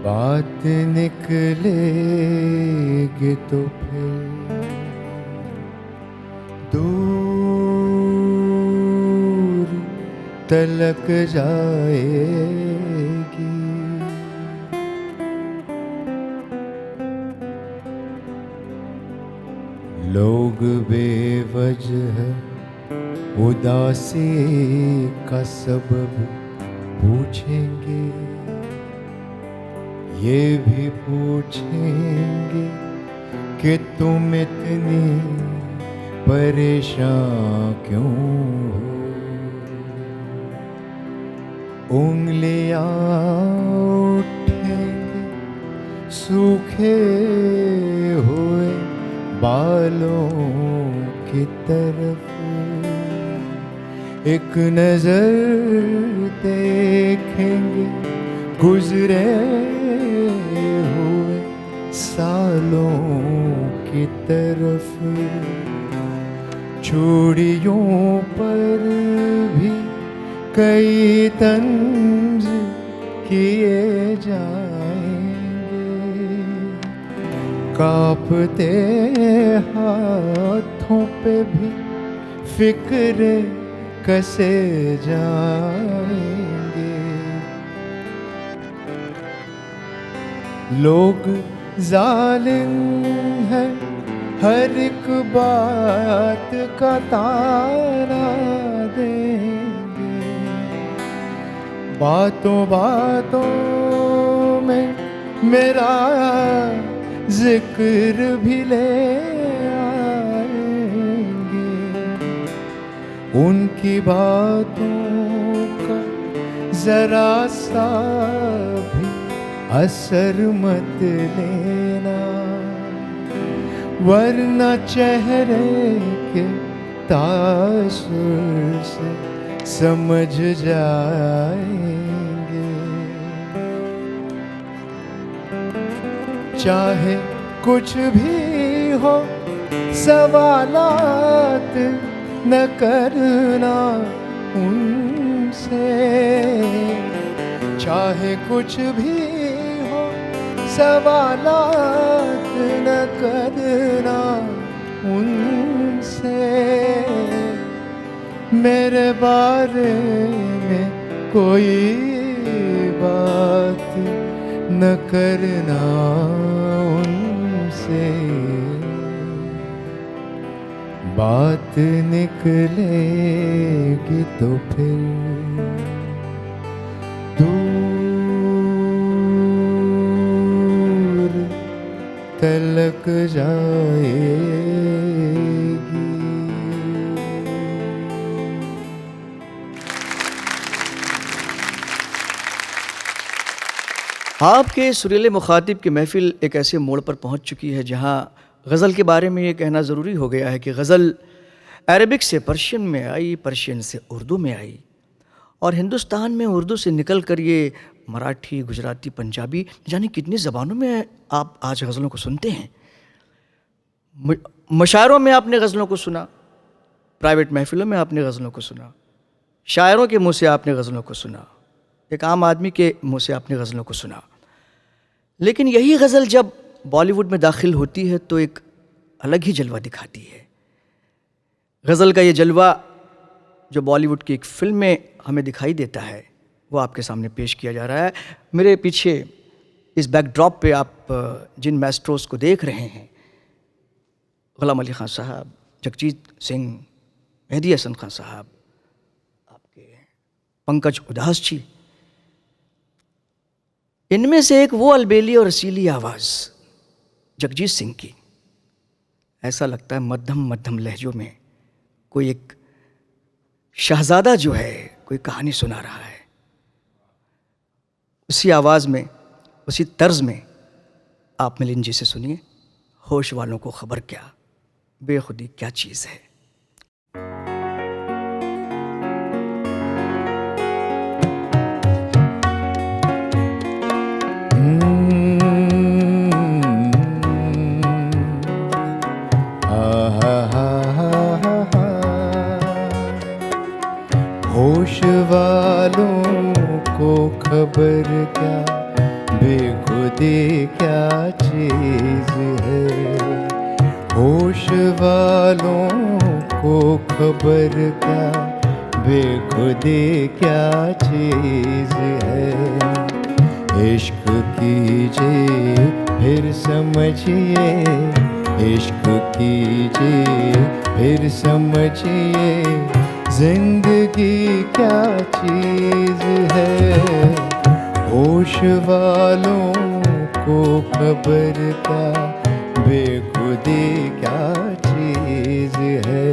Speaker 2: बात निकलेगी तो फिर दूर तलक जाएगी। लोग बेवजह उदासी का सबब पूछेंगे, ये भी पूछेंगे कि तुम इतनी परेशान क्यों हो। उंगलियां उठेंगे सूखे हुए बालों की तरफ, एक नजर देखेंगे गुजरे हुए सालों की तरफ। चूड़ियों पर भी कई तंज किए जाएंगे, कांपते हाथों पे भी फिक्रे कसे जाएंगे। लोग जालिम है हर एक बात का ताना देंगे, बातों बातों में मेरा जिक्र भी ले आएंगे। उनकी बातों का जरा सा भी असर मत लेना, वरना चेहरे के तासुर से समझ जाएंगे। चाहे कुछ भी हो सवालात न करना उनसे, चाहे कुछ भी हो सवालात न करना करना उनसे, मेरे बारे में कोई बात न करना उनसे, बात निकलेगी तो फिर दूर तलक जाएगी।
Speaker 1: आपके सुरीले मुखातिब की महफ़िल एक ऐसे मोड़ पर पहुंच चुकी है जहां गज़ल के बारे में ये कहना ज़रूरी हो गया है कि गज़ल अरबिक से पर्शियन में आई, पर्शियन से उर्दू में आई, और हिंदुस्तान में उर्दू से निकल कर ये मराठी, गुजराती, पंजाबी, जाने कितनी ज़बानों में आप आज गज़लों को सुनते हैं। मशायरों में आपने गज़लों को सुना, प्राइवेट महफ़िलों में आपने गज़लों को सुना, शायरों के मुँह से आपने गज़लों को सुना, एक आम आदमी के मुँह से आपने गज़लों को सुना। लेकिन यही गज़ल जब बॉलीवुड में दाखिल होती है तो एक अलग ही जलवा दिखाती है। गज़ल का ये जलवा जो बॉलीवुड की एक फ़िल्म में हमें दिखाई देता है वो आपके सामने पेश किया जा रहा है। मेरे पीछे इस बैकड्रॉप पे आप जिन मैस्ट्रोस को देख रहे हैं, ग़ुलाम अली ख़ान साहब, जगजीत सिंह, मेहदी हसन खान साहब, आपके पंकज उदास जी, इनमें से एक वो अलबेली और रसीली आवाज़ जगजीत सिंह की, ऐसा लगता है मध्यम मध्यम लहजों में कोई एक शहज़ादा जो है कोई कहानी सुना रहा है। उसी आवाज़ में, उसी तर्ज में आप मिलिंद जी से सुनिए, होश वालों को खबर क्या, बेखुदी क्या चीज़ है।
Speaker 2: होश वालों को खबर क्या, बेखुदी क्या चीज है। होश वालों को खबर क्या, बेखुदी क्या चीज है। इश्क कीजिए फिर समझिए, इश्क कीजिए फिर समझिए, जिंदगी क्या चीज है। होश वालों को खबर क्या, बेखुदी क्या चीज है।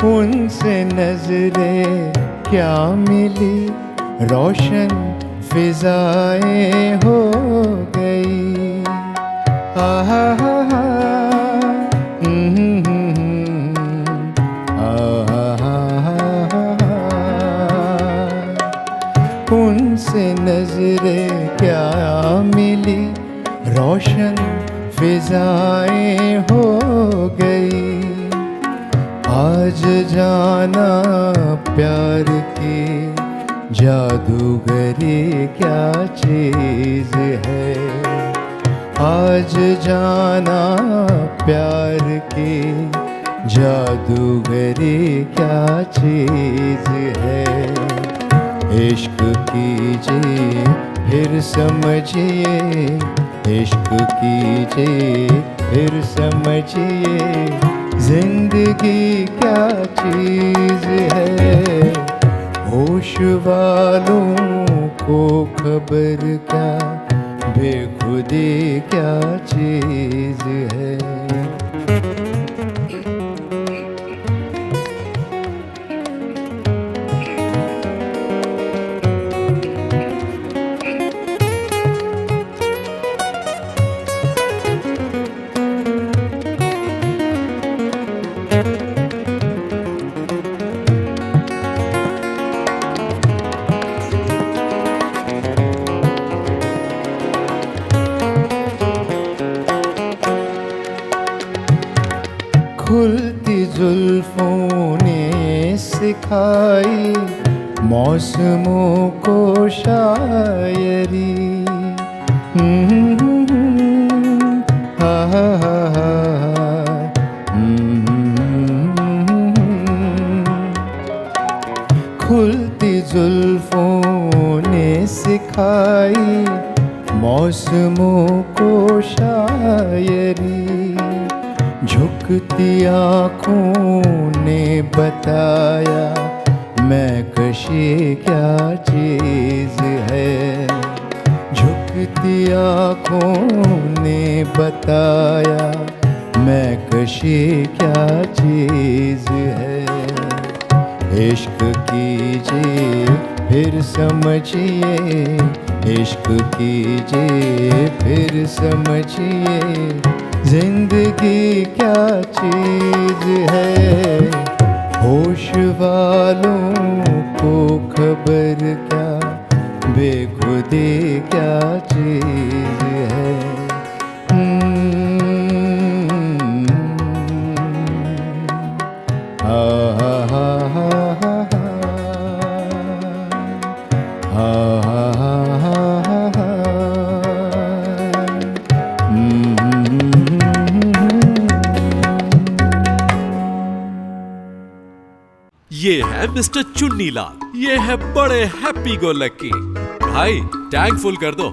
Speaker 2: उनसे नजरें क्या मिली, रोशन फिजाएं हो गई। आहा हा हा, उनसे नजरें क्या मिली, रोशन फिजाएं हो गई। आज जाना प्यार की जादूगरी क्या चीज है। आज जाना प्यार की जादूगरी क्या चीज है। इश्क कीजिए फिर समझिए, इश्क कीजिए फिर समझिए, जिंदगी क्या चीज है। होश वालों को खबर क्या, बेखुदी क्या चीज है। सिखाई मौसमों को शायरी। हा हा हा हा। खुलती जुल्फों ने सिखाई मौसमों को शायरी। झुकती आँखों ने बताया मैं कशी क्या चीज़ है। झुकती आँखों ने बताया मैं कशी क्या चीज़ है। इश्क कीजिए फिर समझिए, इश्क कीजिए फिर समझिए, जिंदगी क्या चीज़ है। होश वालों को खबर क्या, बेखुदी क्या चीज़ है। हा हा हा हा हा हा हा हा हा।
Speaker 3: ये है मिस्टर चुन्नीलाल, ये है बड़े हैप्पी गो लकी। भाई टैंक फुल कर दो।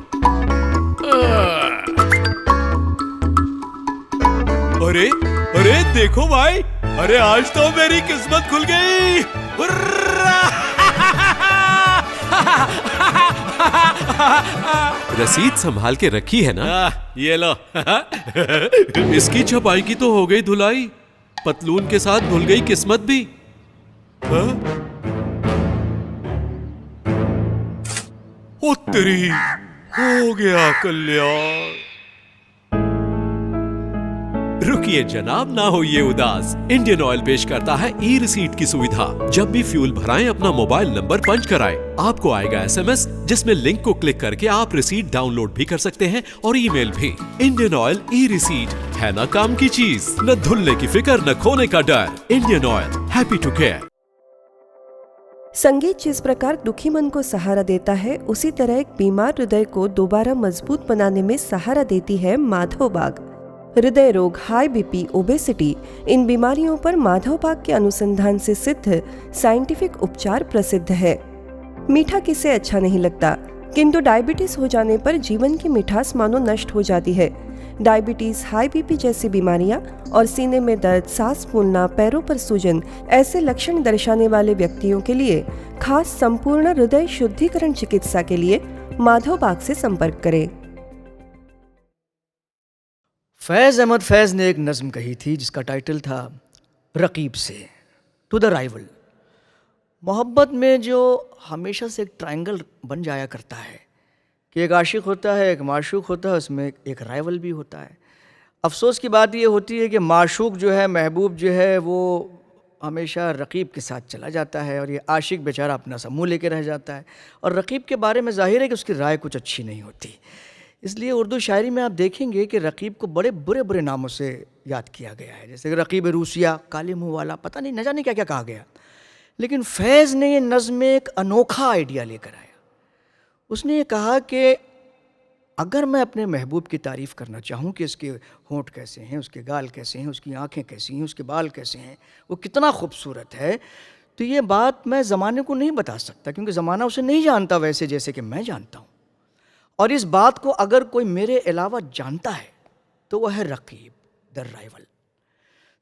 Speaker 3: अरे अरे देखो भाई, अरे आज तो मेरी किस्मत खुल गई। हुर्रा! रसीद संभाल के रखी है ना? ये लो। इसकी छपाई की तो हो गई धुलाई, पतलून के साथ धुल गई किस्मत भी। हाँ? ओ तेरी, हो गया कल्याण। रुकिए जनाब, ना होइए उदास। इंडियन ऑयल पेश करता है ई रिसीट की सुविधा। जब भी फ्यूल भराएं अपना मोबाइल नंबर पंच कराएं, आपको आएगा एसएमएस जिसमें लिंक को क्लिक करके आप रिसीट डाउनलोड भी कर सकते हैं और ईमेल भी। इंडियन ऑयल ई रिसीट है ना काम की चीज, न धुलने की फिक्र, न खोने का डर। Indian oil, happy to care.
Speaker 5: संगीत जिस प्रकार दुखी मन को सहारा देता है, उसी तरह एक बीमार हृदय को दोबारा मजबूत बनाने में सहारा देती है माधव बाग। हृदय रोग, हाई बीपी, ओबेसिटी, इन बीमारियों पर माधव बाग के अनुसंधान से सिद्ध साइंटिफिक उपचार प्रसिद्ध है। मीठा किसे अच्छा नहीं लगता, किंतु डायबिटीज हो जाने पर जीवन की मिठास मानो नष्ट हो जाती है। डायबिटीज, हाई बीपी जैसी बीमारियां और सीने में दर्द, सांस फूलना, पैरों पर सूजन, ऐसे लक्षण दर्शाने वाले व्यक्तियों के लिए खास संपूर्ण हृदय शुद्धिकरण चिकित्सा के लिए माधव बाग से संपर्क करें।
Speaker 1: फैज़ अहमद फैज़ ने एक नज़्म कही थी जिसका टाइटल था रकीब से, टू द राइवल। मोहब्बत में जो हमेशा से एक ट्रायंगल बन जाया करता है कि एक आशिक होता है, एक माशूक होता है, उसमें एक राइवल भी होता है। अफसोस की बात ये होती है कि माशूक जो है, महबूब जो है, वो हमेशा रकीब के साथ चला जाता है और ये आशिक बेचारा अपना सा मुँह लेके रह जाता है। और रकीब के बारे में ज़ाहिर है कि उसकी राय कुछ अच्छी नहीं होती। इसलिए उर्दू शायरी में आप देखेंगे कि रकीब को बड़े बुरे बुरे नामों से याद किया गया है, जैसे रकीब रूसिया, काले मुँह वाला, पता नहीं न जाने क्या क्या कहा गया। लेकिन फैज़ ने ये नज़्म में एक अनोखा आइडिया लेकर आया। उसने ये कहा कि अगर मैं अपने महबूब की तारीफ़ करना चाहूँ कि उसके होंठ कैसे हैं, उसके गाल कैसे हैं, उसकी आँखें कैसी हैं, उसके बाल कैसे हैं, वो कितना खूबसूरत है, तो ये बात मैं ज़माने को नहीं बता सकता, क्योंकि ज़माना उसे नहीं जानता वैसे जैसे कि मैं जानता हूँ। और इस बात को अगर कोई मेरे अलावा जानता है तो वह है रकीब, द राइवल।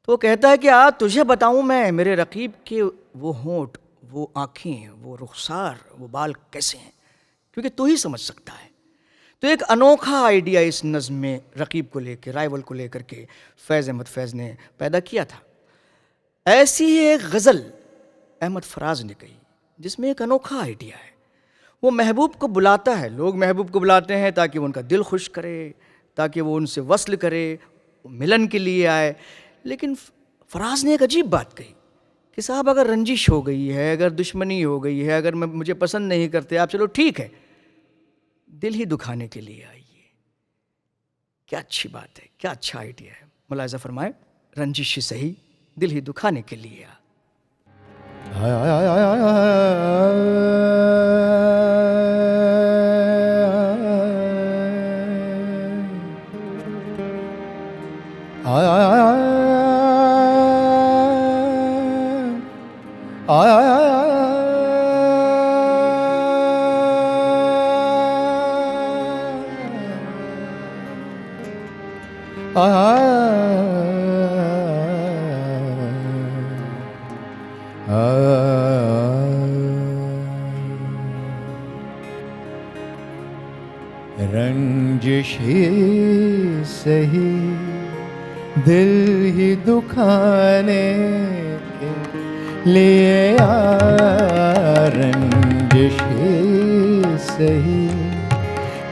Speaker 1: तो वो कहता है कि तुझे बताऊँ मैं मेरे रकीब के वो होंठ, वो आँखें, वो रुखसार, वो बाल कैसे हैं, क्योंकि तू ही समझ सकता है। तो एक अनोखा आइडिया इस नज़्म में रकीब को लेकर, राइवल को लेकर के फैज़ अहमद फैज़ ने पैदा किया था। ऐसी ही एक गज़ल अहमद फराज ने कही जिसमें एक अनोखा आइडिया है। वो महबूब को बुलाता है, लोग महबूब को बुलाते हैं ताकि वो उनका दिल खुश करे, ताकि वो उनसे वस्ल करे, मिलन के लिए आए। लेकिन फराज ने एक अजीब बात कही कि साहब अगर रंजिश हो गई है, अगर दुश्मनी हो गई है, अगर मुझे पसंद नहीं करते आप, चलो ठीक है, दिल ही दुखाने के लिए आइए। क्या अच्छी बात है, क्या अच्छा आइडिया है। मुलाहिज़ा फरमाए, रंजिश ही सही, दिल ही दुखाने के लिए आ।
Speaker 2: रंजिशी सही दिल ही दुखाने के लिए रंजिशी सही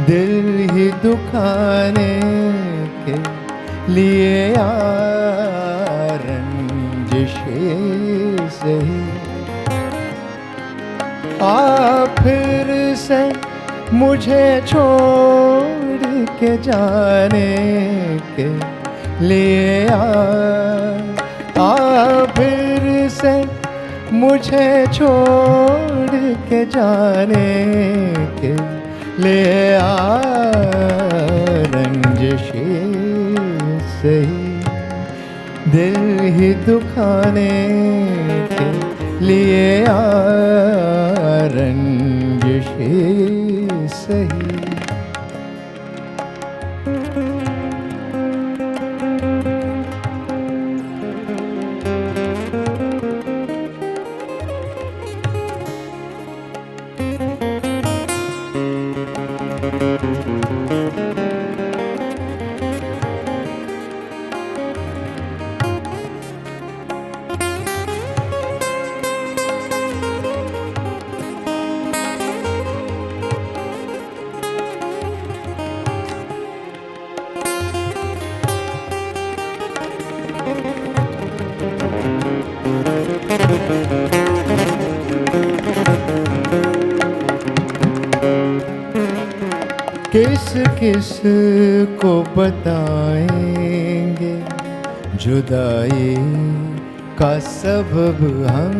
Speaker 2: दिल ही दुखाने के लिए रंजिशी सही फिर से मुझे छोड़ के जाने के लिए फिर से मुझे छोड़ के जाने के लिए रंजिशी सही दिल ही दुखाने के लिए रंजिशी सही। किस किस को बताएंगे जुदाई का सबब हम,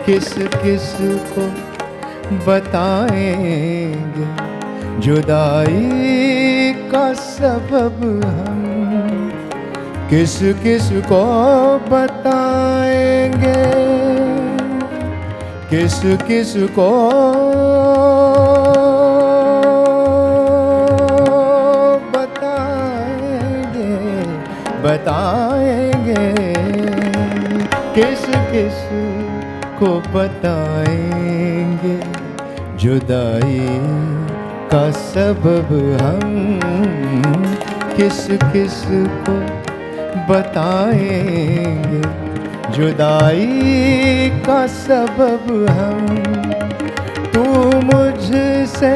Speaker 2: किस किस को बताएंगे जुदाई का सबब हम, किस किस को बताएंगे, किस किस को बताएंगे, किस किस को बताएंगे जुदाई का सबब हम, किस किस को बताएंगे जुदाई का सबब हम। तू मुझसे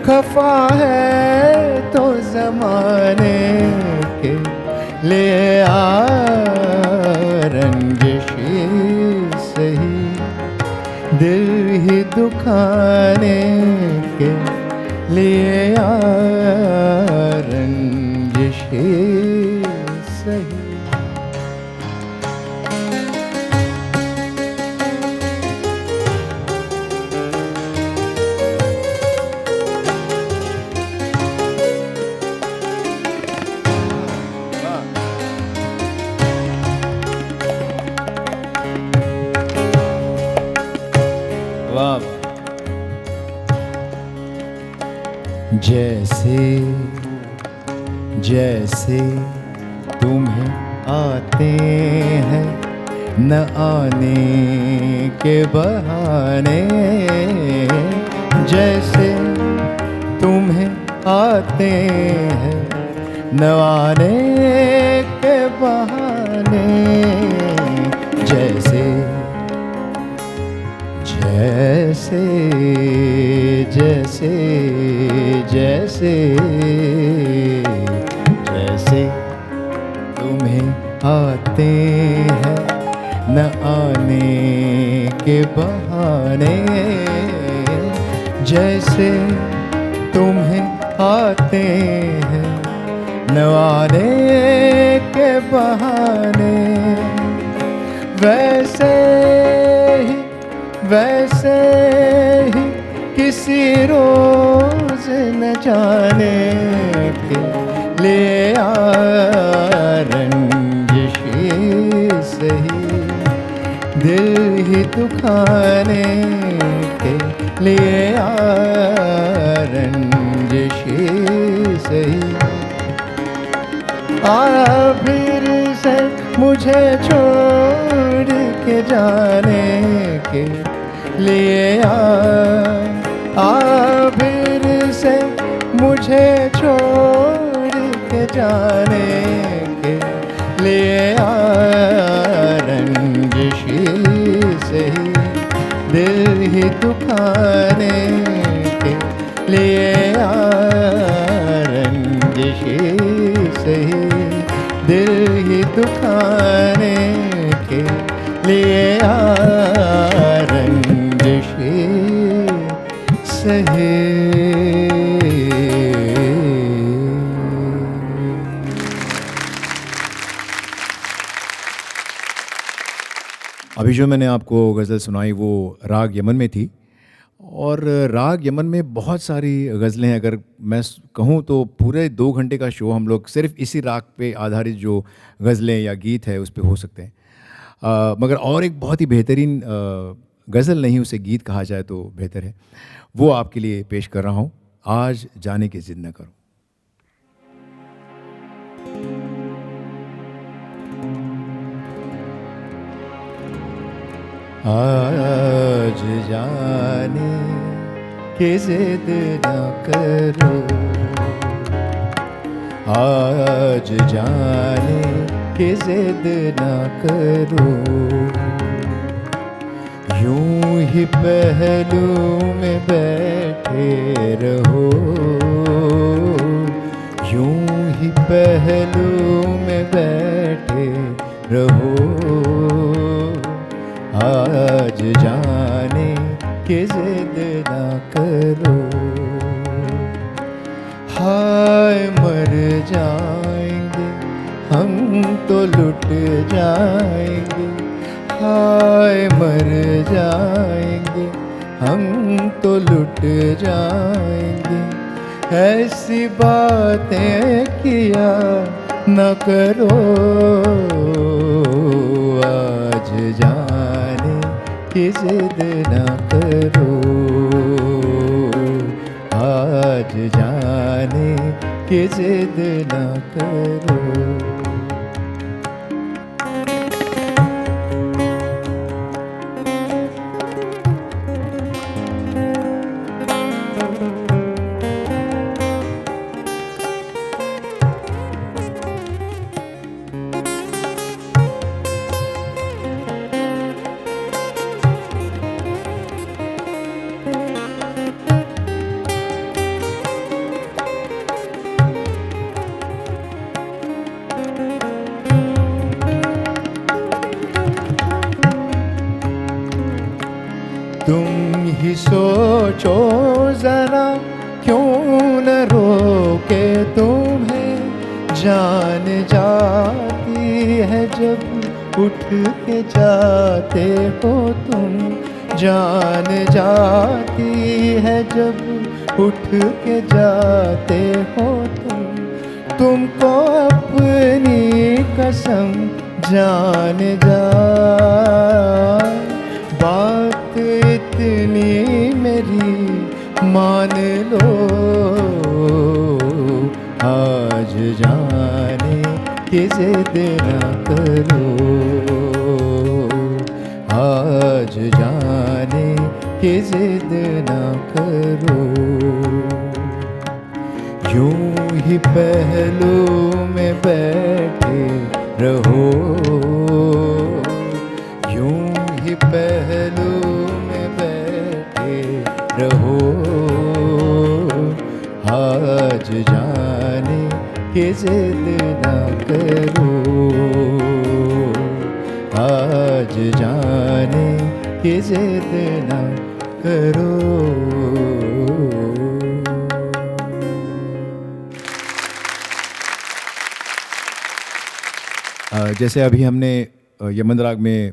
Speaker 2: खफा है तो ज़माने के ले रंजिशी सही दिल ही दुखाने के लिए रंजिशी सही। जैसे जैसे तुम्हें आते हैं न आने के बहाने, जैसे तुम्हें आते हैं न आने के बहाने, जैसे जैसे जैसे जैसे जैसे तुम्हें आते हैं न आने के बहाने, जैसे तुम्हें आते हैं न आने के बहाने, वैसे ही किसी रोज न जाने के ले रंजिशी सही, दिल ही दुखाने के लिए रंजिशी सही। फिर से मुझे छोड़ के जाने के लिए फिर से मुझे छोड़ के जाने के लिए रंजिशी सही, दिल ही दुखाने के लिए रंजिशी सही, दिल ही दुखाने के लिए रंजिशी सही।
Speaker 6: अभी जो मैंने आपको गज़ल सुनाई वो राग यमन में थी, और राग यमन में बहुत सारी गज़लें हैं। अगर मैं कहूँ तो पूरे 2 घंटे का शो हम लोग सिर्फ इसी राग पे आधारित जो गज़लें या गीत है उस पे हो सकते हैं। मगर और एक बहुत ही बेहतरीन गज़ल नहीं, उसे गीत कहा जाए तो बेहतर है, वो आपके लिए पेश कर रहा हूँ, आज जाने की ज़िद न करो।
Speaker 2: आज जाने की जिद न करो, आज जाने की जिद न करो, यूं ही पहलू में बैठे रहो, यूं ही पहलू में बैठे रहो, आज जाने की जिद ना करो। हाय मर जाएंगे हम तो लुट जाएंगे, हाय मर जाएंगे हम तो लुट जाएंगे, ऐसी बातें किया न करो, आज जाने की जिद न करो, आज जाने की जिद न करो। तुम ही सोचो जरा क्यों न रोके तुम्हें, जान जाती है जब उठ के जाते हो तुम, जान जाती है जब उठ के जाते हो तुमको अपनी कसम जान जाए, बात इतनी मेरी मान लो, आज जाने की जिद न करो, आज जाने की जिद न करो, यूं ही पहलू में बैठे रहो, यूं ही पहलू में बैठे रहो, आज जाने की जिद न करो, आज जाने की जिद न करो।
Speaker 6: जैसे अभी हमने यमन राग में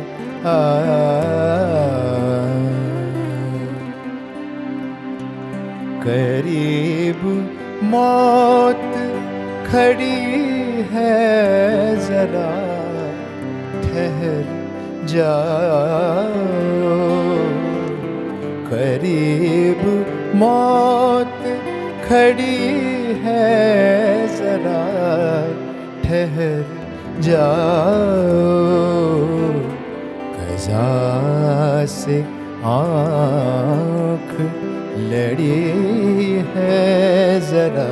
Speaker 2: करीब मौत खड़ी है, जरा ठहर जाओ। करीब मौत खड़ी है, जरा ठहर जाओ। कज़ा से आँख लड़ी है, जरा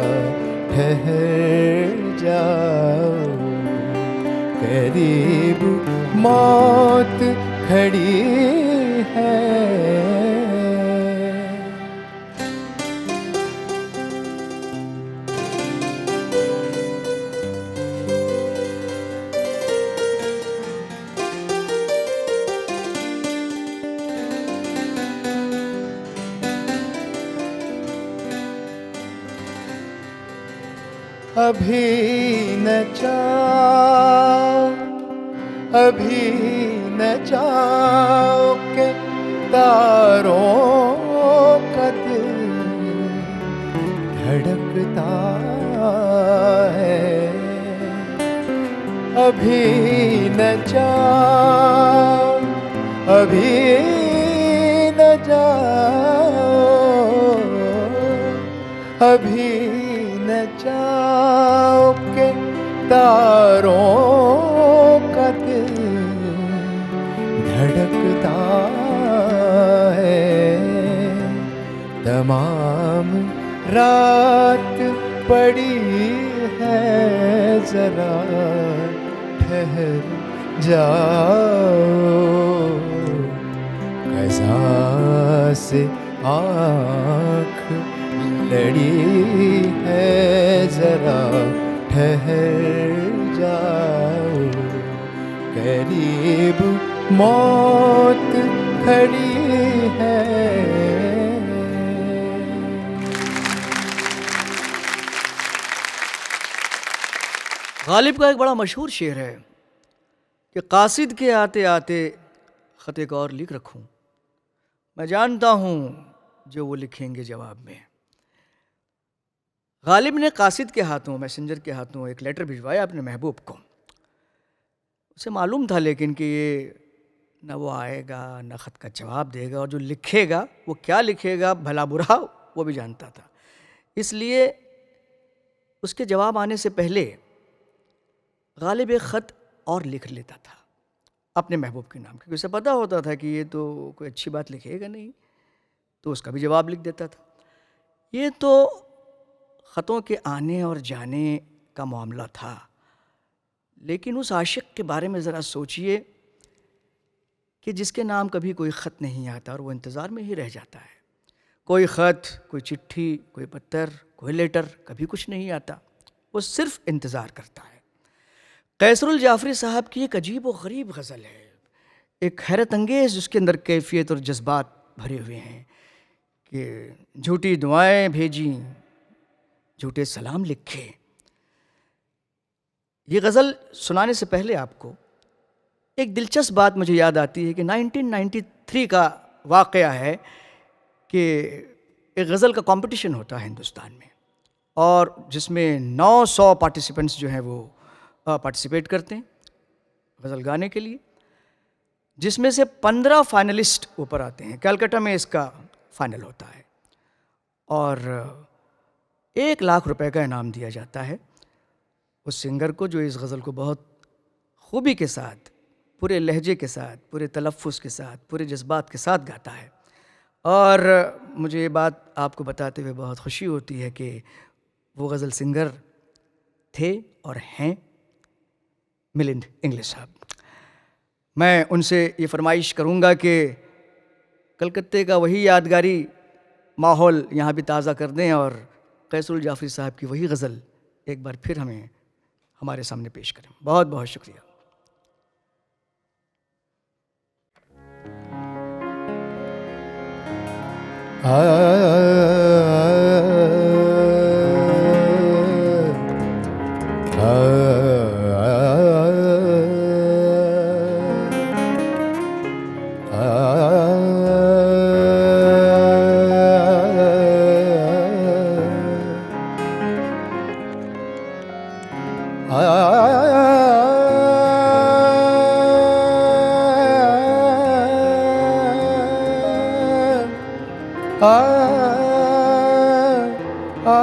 Speaker 2: ठहर जाओ। करीब मौत खड़ी है। अभी न जाओ, अभी न जाओ के तारों का दिल धड़कता है। अभी न जाओ, अभी न जाओ, अभी न जाओ के तारों का दिल धड़कता है। तमाम रात पड़ी है, जरा ठहर जाओ। कज़ा से आँख लड़ी है, जरा ठहर जाओ। करीब मौत खड़ी है।
Speaker 1: गालिब का एक बड़ा मशहूर शेर है कि कासिद के आते आते ख़त एक और लिख रखूं, मैं जानता हूँ जो वो लिखेंगे जवाब में। गालिब ने कासिद के हाथों, मैसेंजर के हाथों एक लेटर भिजवाया अपने महबूब को। उसे मालूम था लेकिन कि ये न वो आएगा न ख़त का जवाब देगा, और जो लिखेगा वो क्या लिखेगा भला बुरा वो भी जानता था। इसलिए उसके जवाब आने से पहले गालिब एक ख़त और लिख लेता था अपने महबूब के नाम, क्योंकि उसे पता होता था कि ये तो कोई अच्छी बात लिखेगा नहीं, तो उसका भी जवाब लिख देता था। ये तो ख़तों के आने और जाने का मामला था, लेकिन उस आशिक़ के बारे में ज़रा सोचिए कि जिसके नाम कभी कोई ख़त नहीं आता और वो इंतज़ार में ही रह जाता है। कोई ख़त, कोई चिट्ठी, कोई पत्तर, कोई लेटर, कभी कुछ नहीं आता, वो सिर्फ़ इंतज़ार करता है। कैसरुल जाफ़री साहब की एक अजीब व गरीब गज़ल है, एक हैरत अंगेज़ उसके अंदर कैफियत और जज्बात भरे हुए हैं कि झूठी दुआएं भेजी, झूठे सलाम लिखे। ये गज़ल सुनाने से पहले आपको एक दिलचस्प बात मुझे याद आती है कि 1993 का वाक़या है कि एक गज़ल का कंपटीशन होता है हिंदुस्तान में, और जिसमें 900 पार्टिसिपेंट्स जो हैं वो पार्टिसिपेट करते हैं गज़ल गाने के लिए, जिसमें से 15 फाइनलिस्ट ऊपर आते हैं। कलकत्ता में इसका फाइनल होता है और 1 लाख रुपए का इनाम दिया जाता है उस सिंगर को जो इस गज़ल को बहुत खूबी के साथ, पूरे लहजे के साथ, पूरे तलफ़्फ़ुज़ के साथ, पूरे जज्बात के साथ गाता है। और मुझे ये बात आपको बताते हुए बहुत खुशी होती है कि वो गज़ल सिंगर थे और हैं मिलिंद इंग्लिश साहब। मैं उनसे ये फरमाइश करूँगा कि कलकत्ते का वही यादगारी माहौल यहाँ भी ताज़ा कर दें और कैसरुल जाफ़री साहब की वही गज़ल एक बार फिर हमें हमारे सामने पेश करें। बहुत बहुत शुक्रिया।
Speaker 2: आ आ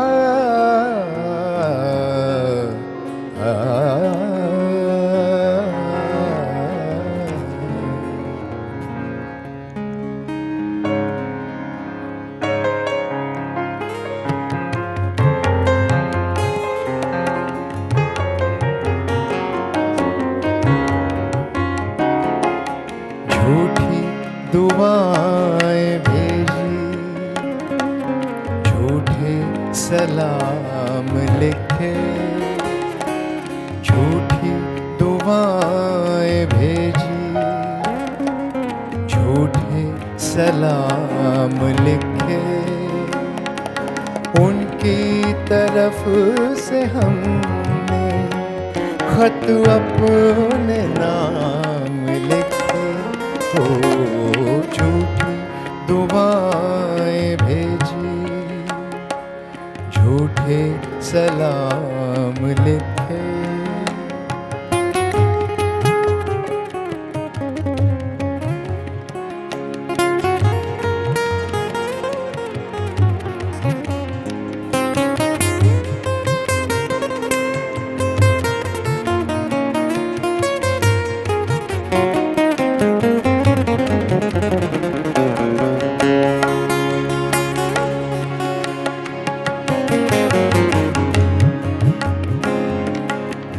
Speaker 2: झूठी दुआएं भेजी, झूठे सलाम लिखे, झूठी दुआएं भेजी, झूठे सलाम लिखे, उनकी तरफ से हमने खत अपने नाम लिखे। ओ झूठी दुआएं भेजी, झूठे सलाम लिखे।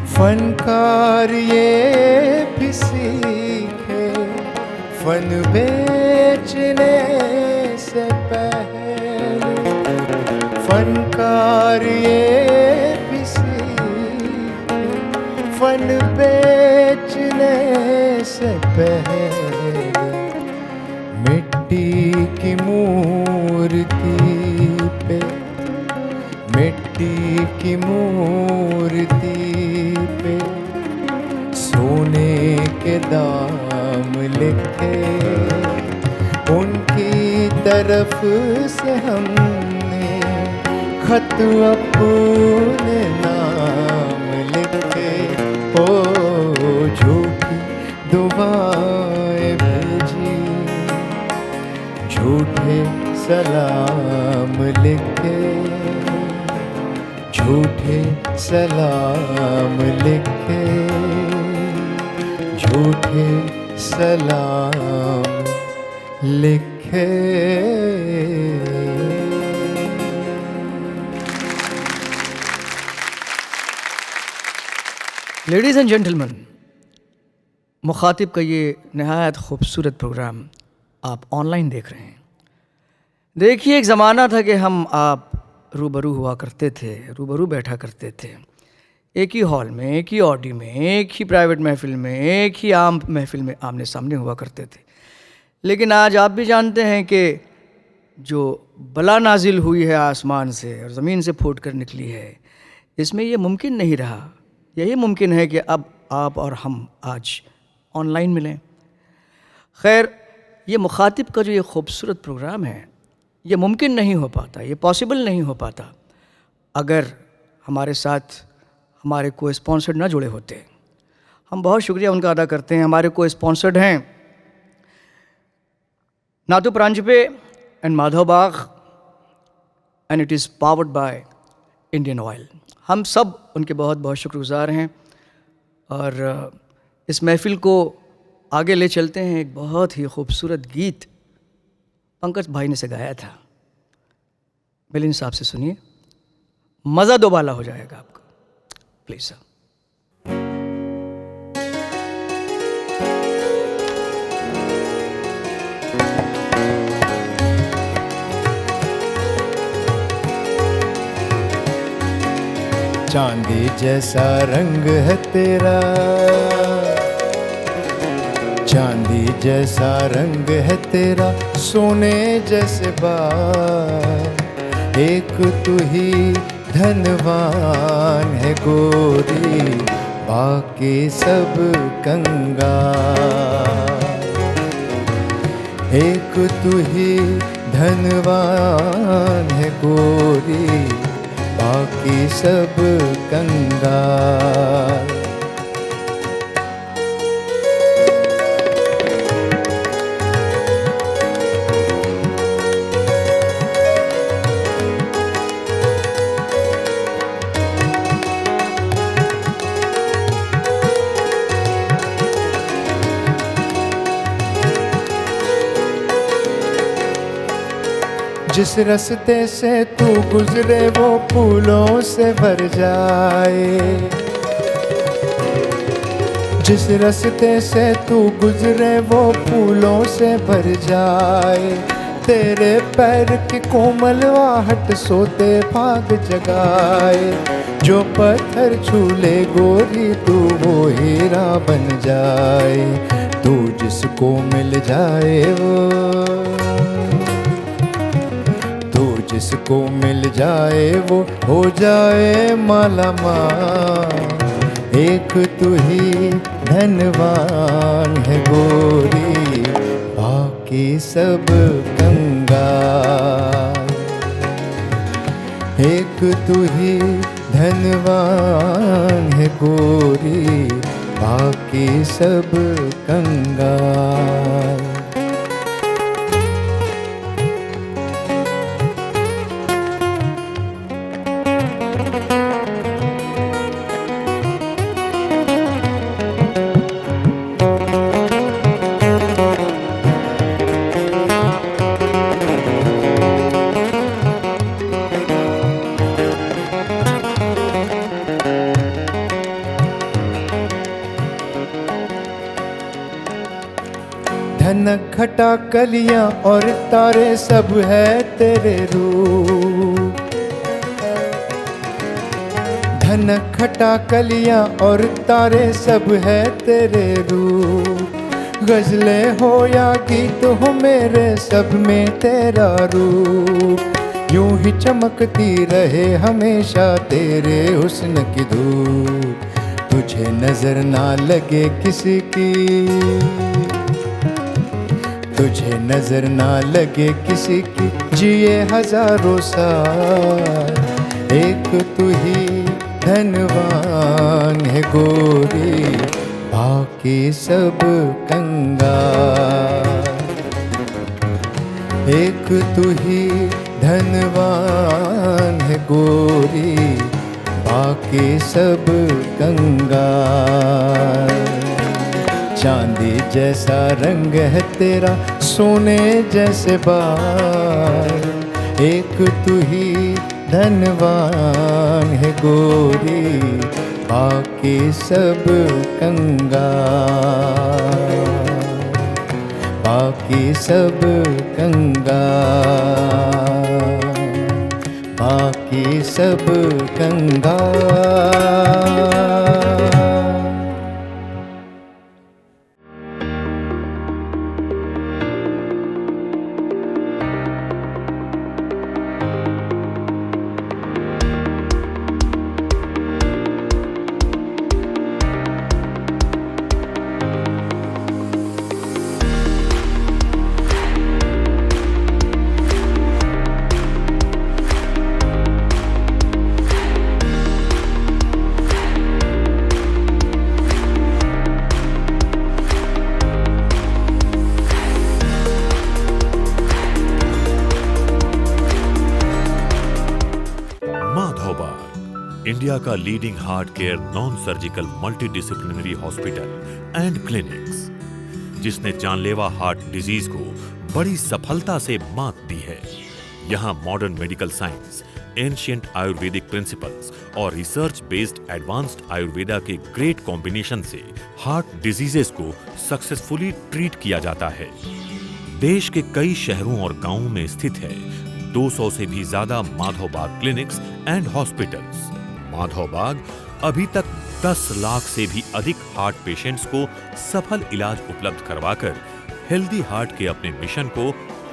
Speaker 2: फनकार ये भी सीखे, फन बेचने से पहले, फनकार ये भी सीखे, फन बेचने से पहले, मिट्टी की मूर्ति पे, मिट्टी की मूर्ति पे सोने के दाम लिखे, उनकी तरफ से हमने खत अपने नाम लिखे। ओ झूठी दुआएं भेजी, झूठे सलाम लिखे, झूठे सलाम लिखे, झूठे सलाम लिखे।
Speaker 1: लेडीज़ एंड जेंटलमैन, मुखातिब का ये नहायत खूबसूरत प्रोग्राम आप ऑनलाइन देख रहे हैं। देखिए, एक ज़माना था कि हम आप रूबरू हुआ करते थे, रूबरू बैठा करते थे, एक ही हॉल में, एक ही ऑडी में, एक ही प्राइवेट महफिल में, एक ही आम महफिल में आमने सामने हुआ करते थे। लेकिन आज आप भी जानते हैं कि जो बला नाजिल हुई है आसमान से और ज़मीन से फूट कर निकली है, इसमें ये मुमकिन नहीं रहा। यही मुमकिन है कि अब आप और हम आज ऑनलाइन मिलें। खैर, ये मुखातिब का जो ये खूबसूरत प्रोग्राम है, ये मुमकिन नहीं हो पाता, ये पॉसिबल नहीं हो पाता अगर हमारे साथ हमारे को स्पॉन्सर्ड ना जुड़े होते। हम बहुत शुक्रिया उनका अदा करते हैं। हमारे को स्पॉन्सर्ड हैं Natu Paranjape and Madhav Baug, and it is powered by Indian oil. हम सब उनके बहुत बहुत शुक्रगुजार हैं और इस महफ़िल को आगे ले चलते हैं। एक बहुत ही खूबसूरत गीत पंकज भाई ने से गाया था, मिलिंद साहब से सुनिए, मज़ा दोबाला हो जाएगा आपको। Please sir.
Speaker 2: चांदी जैसा रंग है तेरा, चांदी जैसा रंग है तेरा, सोने जैसे बाल, एक तू ही धनवान है गोरी, बाकी सब कंगाल। एक तू ही धनवान है गोरी, बाकी सब कंगाल। जिस रास्ते से तू गुजरे वो फूलों से भर जाए, जिस रास्ते से तू गुजरे वो फूलों से भर जाए, तेरे पैर की कोमल आहट सोते भाग जगाए, जो पत्थर छूले गोरी तू वो हीरा बन जाए, तू जिसको मिल जाए तू जिसको मिल जाए वो हो जाए माला माल, एक तू ही धनवान है गोरी, बाकी सब कंगाल, एक तू ही धनवान है गोरी, बाकी सब कंगाल। धनक घटा कलियां और तारे सब है तेरे रूप, धनक घटा कलियां और तारे सब है तेरे रूप, गजलें हो या गीत हो मेरे सब में तेरा रूप, यूं ही चमकती रहे हमेशा तेरे हुस्न की धूप, तुझे नजर ना लगे किसी की, तुझे नजर ना लगे किसी की, जिए हजारों साल, एक तू ही धनवान है गोरी, बाकी सब कंगाल, एक तू ही धनवान है गोरी, बाकी सब कंगाल, चांदी जैसा रंग है तेरा सोने जैसे बाल, एक तू ही धनवान है गोरी, बाकी सब कंगाल, बाकी सब कंगाल, बाकी सब कंगाल।
Speaker 7: इंडिया का leading heart care non surgical multi disciplinary hospital and clinics, जिसने जानलेवा हार्ट डिजीज को बड़ी सफलता से मात दी है। यहाँ modern medical science, ancient Ayurvedic principles और रिसर्च बेस्ड एडवांस्ड आयुर्वेदा के ग्रेट कॉम्बिनेशन से हार्ट डिजीजेस को सक्सेसफुली ट्रीट किया जाता है। देश के कई शहरों और गांवों में स्थित है 200 से भी ज्यादा Madhavbaug clinics and hospitals. Madhavbaug अभी तक 10 लाख से भी अधिक हार्ट पेशेंट्स को सफल इलाज उपलब्ध करवाकर हेल्दी हार्ट के अपने मिशन को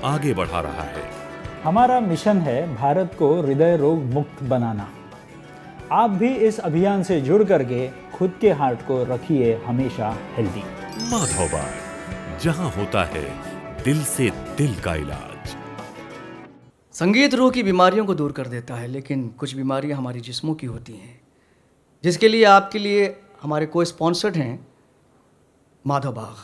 Speaker 7: आगे बढ़ा रहा है।
Speaker 8: हमारा मिशन है भारत को हृदय रोग मुक्त बनाना। आप भी इस अभियान से जुड़ करके खुद के हार्ट को रखिए हमेशा हेल्दी।
Speaker 7: माधवबाग, जहां होता है दिल से दिल का इलाज।
Speaker 1: संगीत रूह की बीमारियों को दूर कर देता है, लेकिन कुछ बीमारियां हमारी जिस्मों की होती हैं, जिसके लिए आपके लिए हमारे को स्पॉन्सर्ड हैं माधवबाग।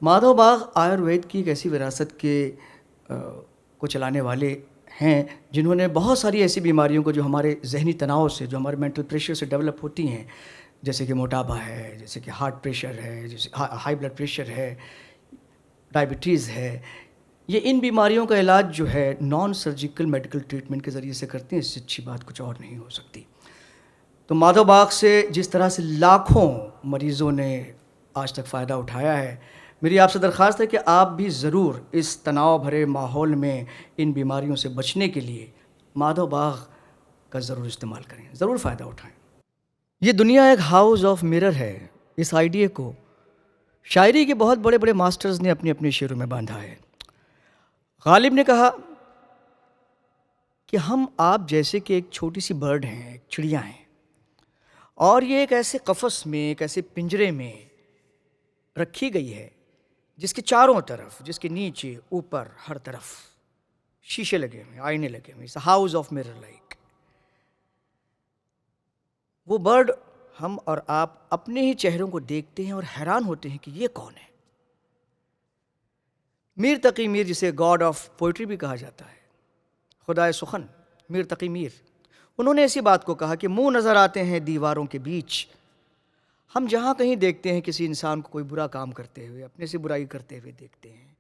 Speaker 1: माधवबाग आयुर्वेद की एक ऐसी विरासत को चलाने वाले हैं जिन्होंने बहुत सारी ऐसी बीमारियों को जो हमारे जहनी तनाव से, जो हमारे मेंटल प्रेशर से डेवलप होती हैं, जैसे कि मोटापा है, जैसे कि हार्ट प्रेशर है, जैसे हाई ब्लड प्रेशर है, डायबिटीज़ है, ये इन बीमारियों का इलाज जो है नॉन सर्जिकल मेडिकल ट्रीटमेंट के ज़रिए से करते हैं, इससे अच्छी बात कुछ और नहीं हो सकती। तो माधव बाग से जिस तरह से लाखों मरीज़ों ने आज तक फ़ायदा उठाया है, मेरी आपसे दरख्वास्त है कि आप भी ज़रूर इस तनाव भरे माहौल में इन बीमारियों से बचने के लिए माधव बाग का ज़रूर इस्तेमाल करें, ज़रूर फ़ायदा उठाएं। ये दुनिया एक हाउस ऑफ मिरर है। इस आइडिया को शायरी के बहुत बड़े बड़े मास्टर्स ने अपने अपने शेरों में बांधा है। गालिब ने कहा कि हम आप जैसे कि एक छोटी सी बर्ड हैं, एक चिड़िया हैं, और ये एक ऐसे कफस में, एक ऐसे पिंजरे में रखी गई है जिसके चारों तरफ, जिसके नीचे ऊपर हर तरफ शीशे लगे हुए, आईने लगे हुए, it's house of mirror like. वो बर्ड हम और आप अपने ही चेहरों को देखते हैं और हैरान होते हैं कि ये कौन है। मीर तकी मीर, जिसे गॉड ऑफ पोइट्री भी कहा जाता है, खुदाए सुखन मीर तकी मीर, उन्होंने ऐसी बात को कहा कि मुंह नज़र आते हैं दीवारों के बीच। हम जहाँ कहीं देखते हैं किसी इंसान को कोई बुरा काम करते हुए, अपने से बुराई करते हुए देखते हैं,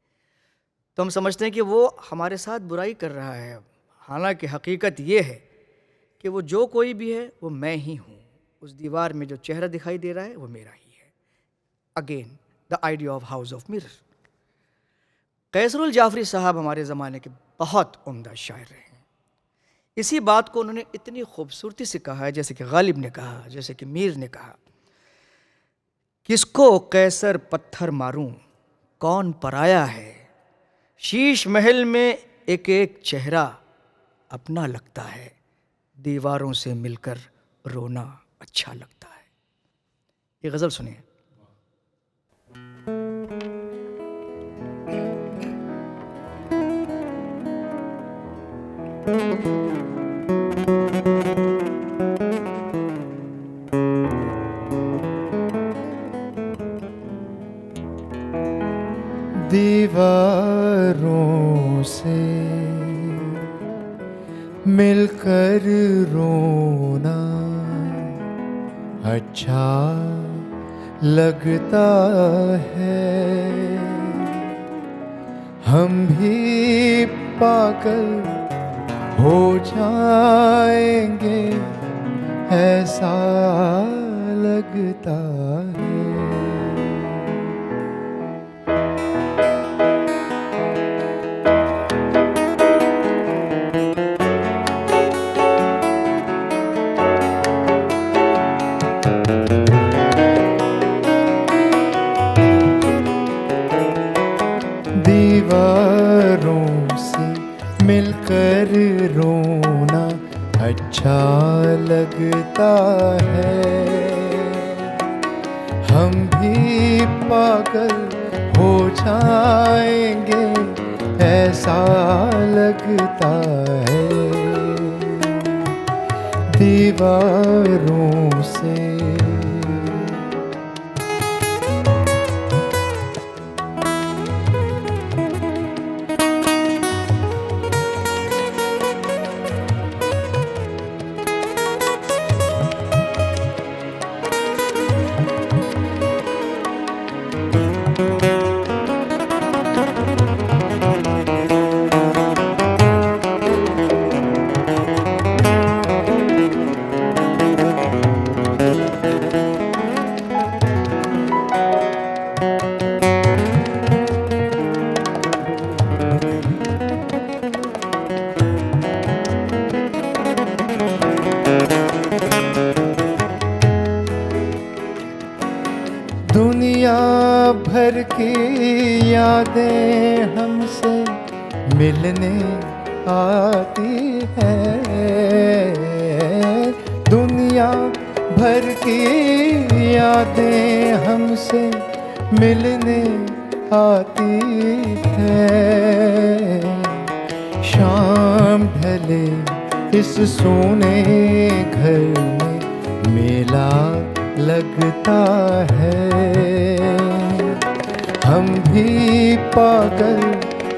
Speaker 1: तो हम समझते हैं कि वो हमारे साथ बुराई कर रहा है। हालांकि हकीकत ये है कि वो जो कोई भी है वो मैं ही हूँ। उस दीवार में जो चेहरा दिखाई दे रहा है वो मेरा ही है। Again the idea of house of mirror. Kaisarul Jafri साहब हमारे ज़माने के बहुत उम्दा शायर रहे हैं। इसी बात को उन्होंने इतनी खूबसूरती से कहा है, जैसे कि गालिब ने कहा, जैसे कि मीर ने कहा, किसको कैसर पत्थर मारूं कौन पराया है, शीश महल में एक एक चेहरा अपना लगता है, दीवारों से मिलकर रोना अच्छा लगता है। ये गज़ल सुनिए।
Speaker 2: दीवारों से मिलकर रोना अच्छा लगता है, हम भी पागल हो जाएंगे ऐसा लगता है। दीवारों से मिलकर रोना अच्छा लगता है, हम भी पागल हो जाएंगे ऐसा लगता है। दीवारों से दुनिया भर की यादें हमसे मिलने आती है, दुनिया भर की यादें हमसे मिलने आती है। शाम ढले इस सोने घर में मेला लगता है, हम भी पागल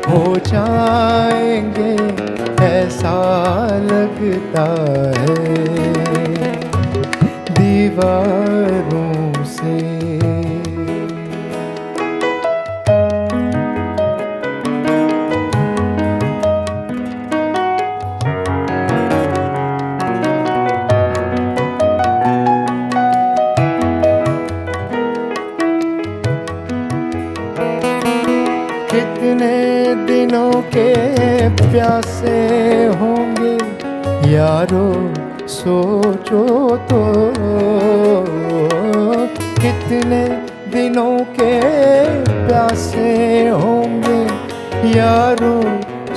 Speaker 2: हो जाएंगे ऐसा लगता है। दीवारों से दिनों के प्यासे होंगे यारो सोचो तो, कितने दिनों के प्यासे होंगे यारो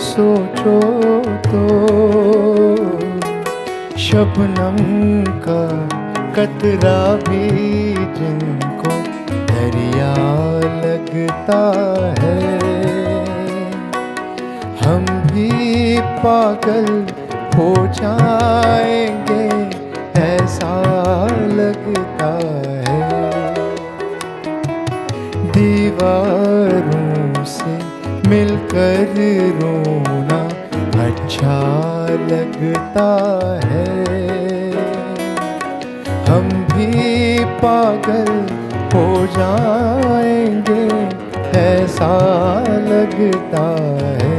Speaker 2: सोचो तो। शबनम का कतरा भी जिनको दरिया लगता है, हम भी पागल हो जाएंगे ऐसा लगता है। दीवारों से मिलकर रोना अच्छा लगता है, हम भी पागल हो जाएंगे ऐसा लगता है।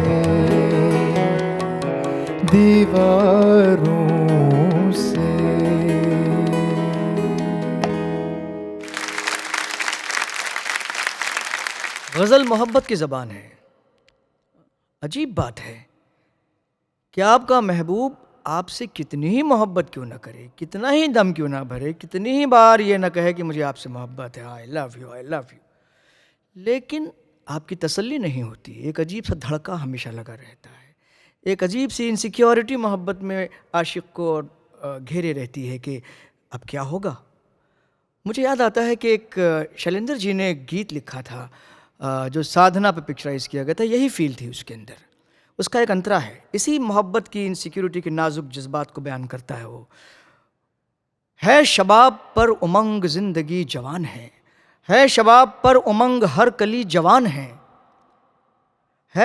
Speaker 2: दीवारों से
Speaker 1: गज़ल मोहब्बत की ज़बान है। अजीब बात है कि आपका महबूब आपसे कितनी ही मोहब्बत क्यों ना करे, कितना ही दम क्यों ना भरे, कितनी ही बार ये ना कहे कि मुझे आपसे मोहब्बत है, I love you, I love you, लेकिन आपकी तसल्ली नहीं होती। एक अजीब सा धड़का हमेशा लगा रहता है, एक अजीब सी इनसिक्योरिटी मोहब्बत में आशिक को घेरे रहती है कि अब क्या होगा। मुझे याद आता है कि एक शैलेंद्र जी ने एक गीत लिखा था जो साधना पे पिक्चराइज किया गया था, यही फील थी उसके अंदर। उसका एक अंतरा है, इसी मोहब्बत की इनसिक्योरिटी के नाजुक जज्बात को बयान करता है वो। है शबाब पर उमंग जिंदगी जवान है शबाब पर उमंग हर कली जवान है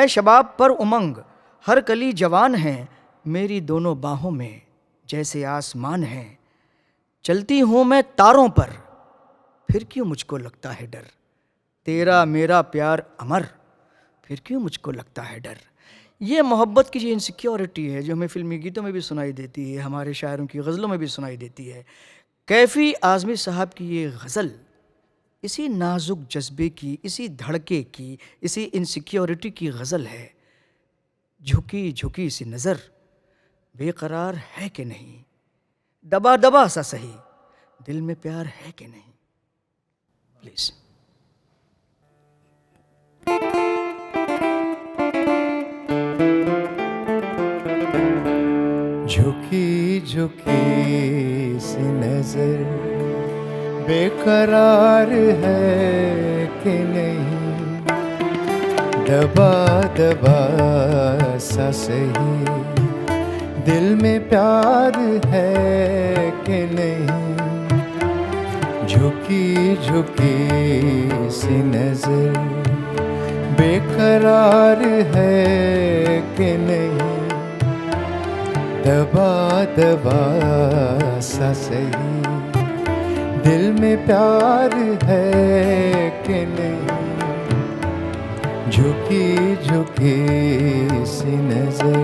Speaker 1: शबाब पर उमंग हर कली जवान है, मेरी दोनों बाहों में जैसे आसमान है। चलती हूँ मैं तारों पर, फिर क्यों मुझको लगता है डर, तेरा मेरा प्यार अमर, फिर क्यों मुझको लगता है डर। ये मोहब्बत की जो इनसिक्योरिटी है, जो हमें फिल्मी गीतों में भी सुनाई देती है, हमारे शायरों की गज़लों में भी सुनाई देती है। कैफ़ी आज़मी साहब की ये गज़ल इसी नाजुक जज्बे की, इसी धड़के की, इसी इनसिक्योरिटी की गज़ल है। झुकी झुकी सी नज़र बेकरार है कि नहीं, दबा दबा सा सही दिल में प्यार है कि नहीं। प्लीज़।
Speaker 2: झुकी झुकी सी नजर बेकरार है कि नहीं, दबा दबा सा सही दिल में प्यार है कि नहीं। झुकी झुकी सी नजर बेकरार है कि नहीं, दबा दबा सा सही दिल में प्यार है कि नहीं। झुकी झुकी सी नजर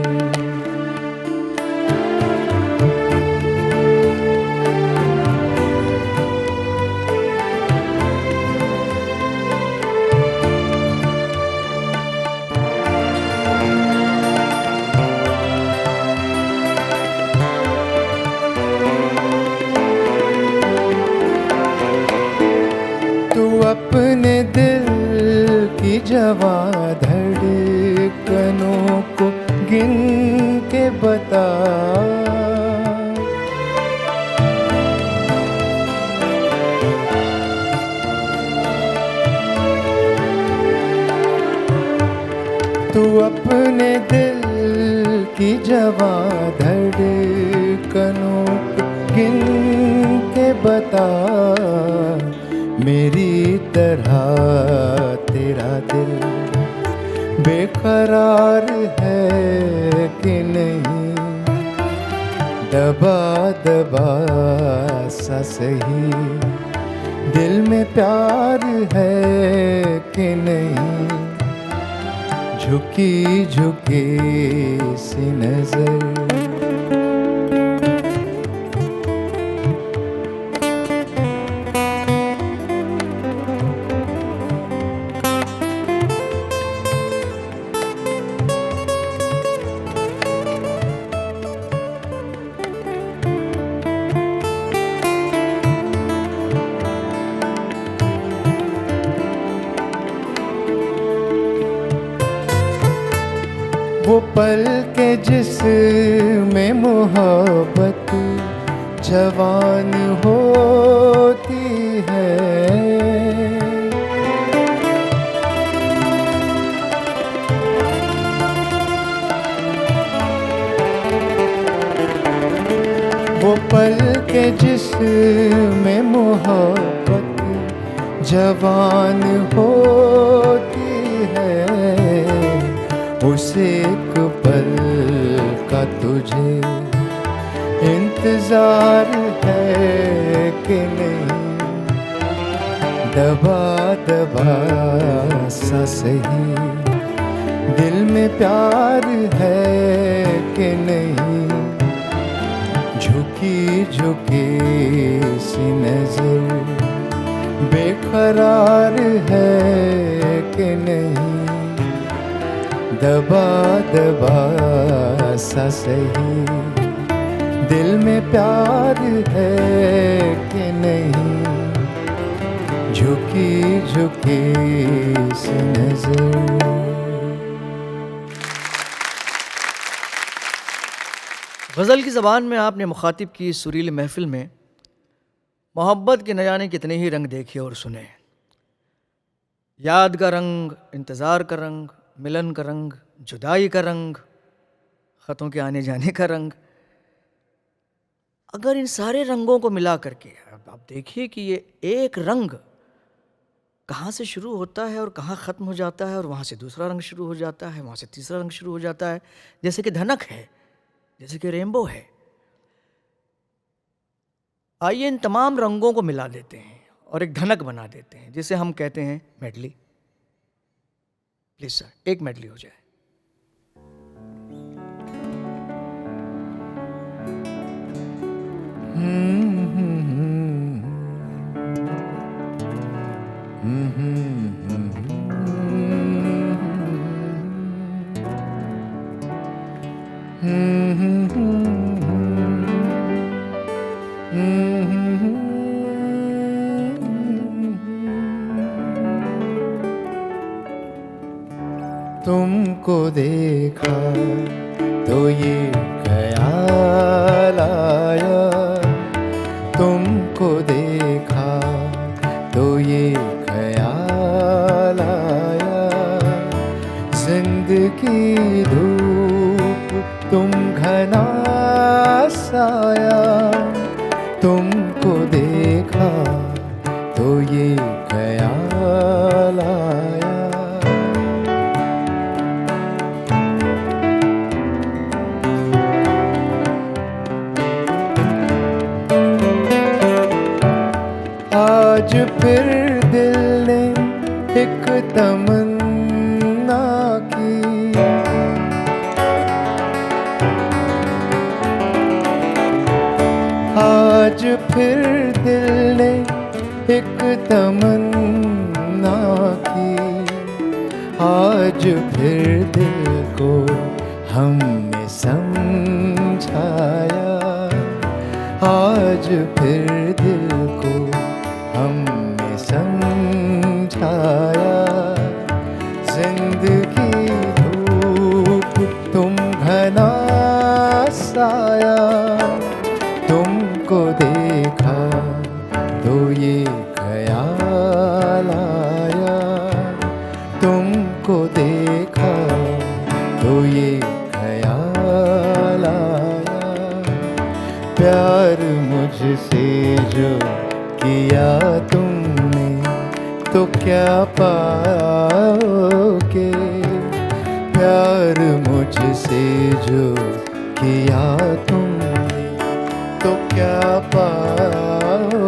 Speaker 2: अपने दिल की जवां धड़कनों को गिन के बता, तू अपने दिल की जवां धड़कनों को गिन के बता, मेरी तरह तेरा दिल बेकरार है कि नहीं। दबा दबा सा सही दिल में प्यार है कि नहीं। झुकी झुकी सी नजर वो पल के जिसमें मोहब्बत जवान होती है, वो पल के जिसमें मोहब्बत जवान होती है, उस एक पल का तुझे इंतजार है कि नहीं, दबा दबा सा सही दिल में प्यार है कि नहीं, झुकी झुकी सी नजर बेकरार है कि नहीं, दबा दबा सा सही दिल में प्यार है कि नहीं, झुकी झुकी सी नजर।
Speaker 1: गज़ल की ज़बान में आपने मुखातिब की इस सुरीली महफ़िल में मोहब्बत के न जाने कितने ही रंग देखे और सुने। याद का रंग, इंतज़ार का रंग, मिलन का रंग, जुदाई का रंग, ख़तों के आने जाने का रंग। अगर इन सारे रंगों को मिला करके अब आप देखिए कि ये एक रंग कहाँ से शुरू होता है और कहाँ ख़त्म हो जाता है, और वहाँ से दूसरा रंग शुरू हो जाता है, वहाँ से तीसरा रंग शुरू हो जाता है, जैसे कि धनक है, जैसे कि रेनबो है। आइए इन तमाम रंगों को मिला देते हैं और एक धनक बना देते हैं, जिसे हम कहते हैं मेडली। प्लीज सर, एक मेडली हो जाए।
Speaker 2: तुमको देखा तो ये ख्याल आया, तुमको देखा तो ये ख्याल आया, जिंदगी धूप तुम घना साया, तुमको देखा तो ये ख्याल आया। आज फिर दिल ने एक तमन्ना की, आज फिर दिल ने एक तमन्ना की, आज फिर दिल को हमने समझाया, आज फिर दिल को हमने समझाया, जिंदगी धूप तुम घना साया, तुमको देखा तो ये ख्याल आया, तुमको देखा तो ये ख्याल आया, प्यार मुझसे जो किया तुमने तो क्या पाओगे, प्यार मुझसे जो किया तुमने तो क्या पाओगे,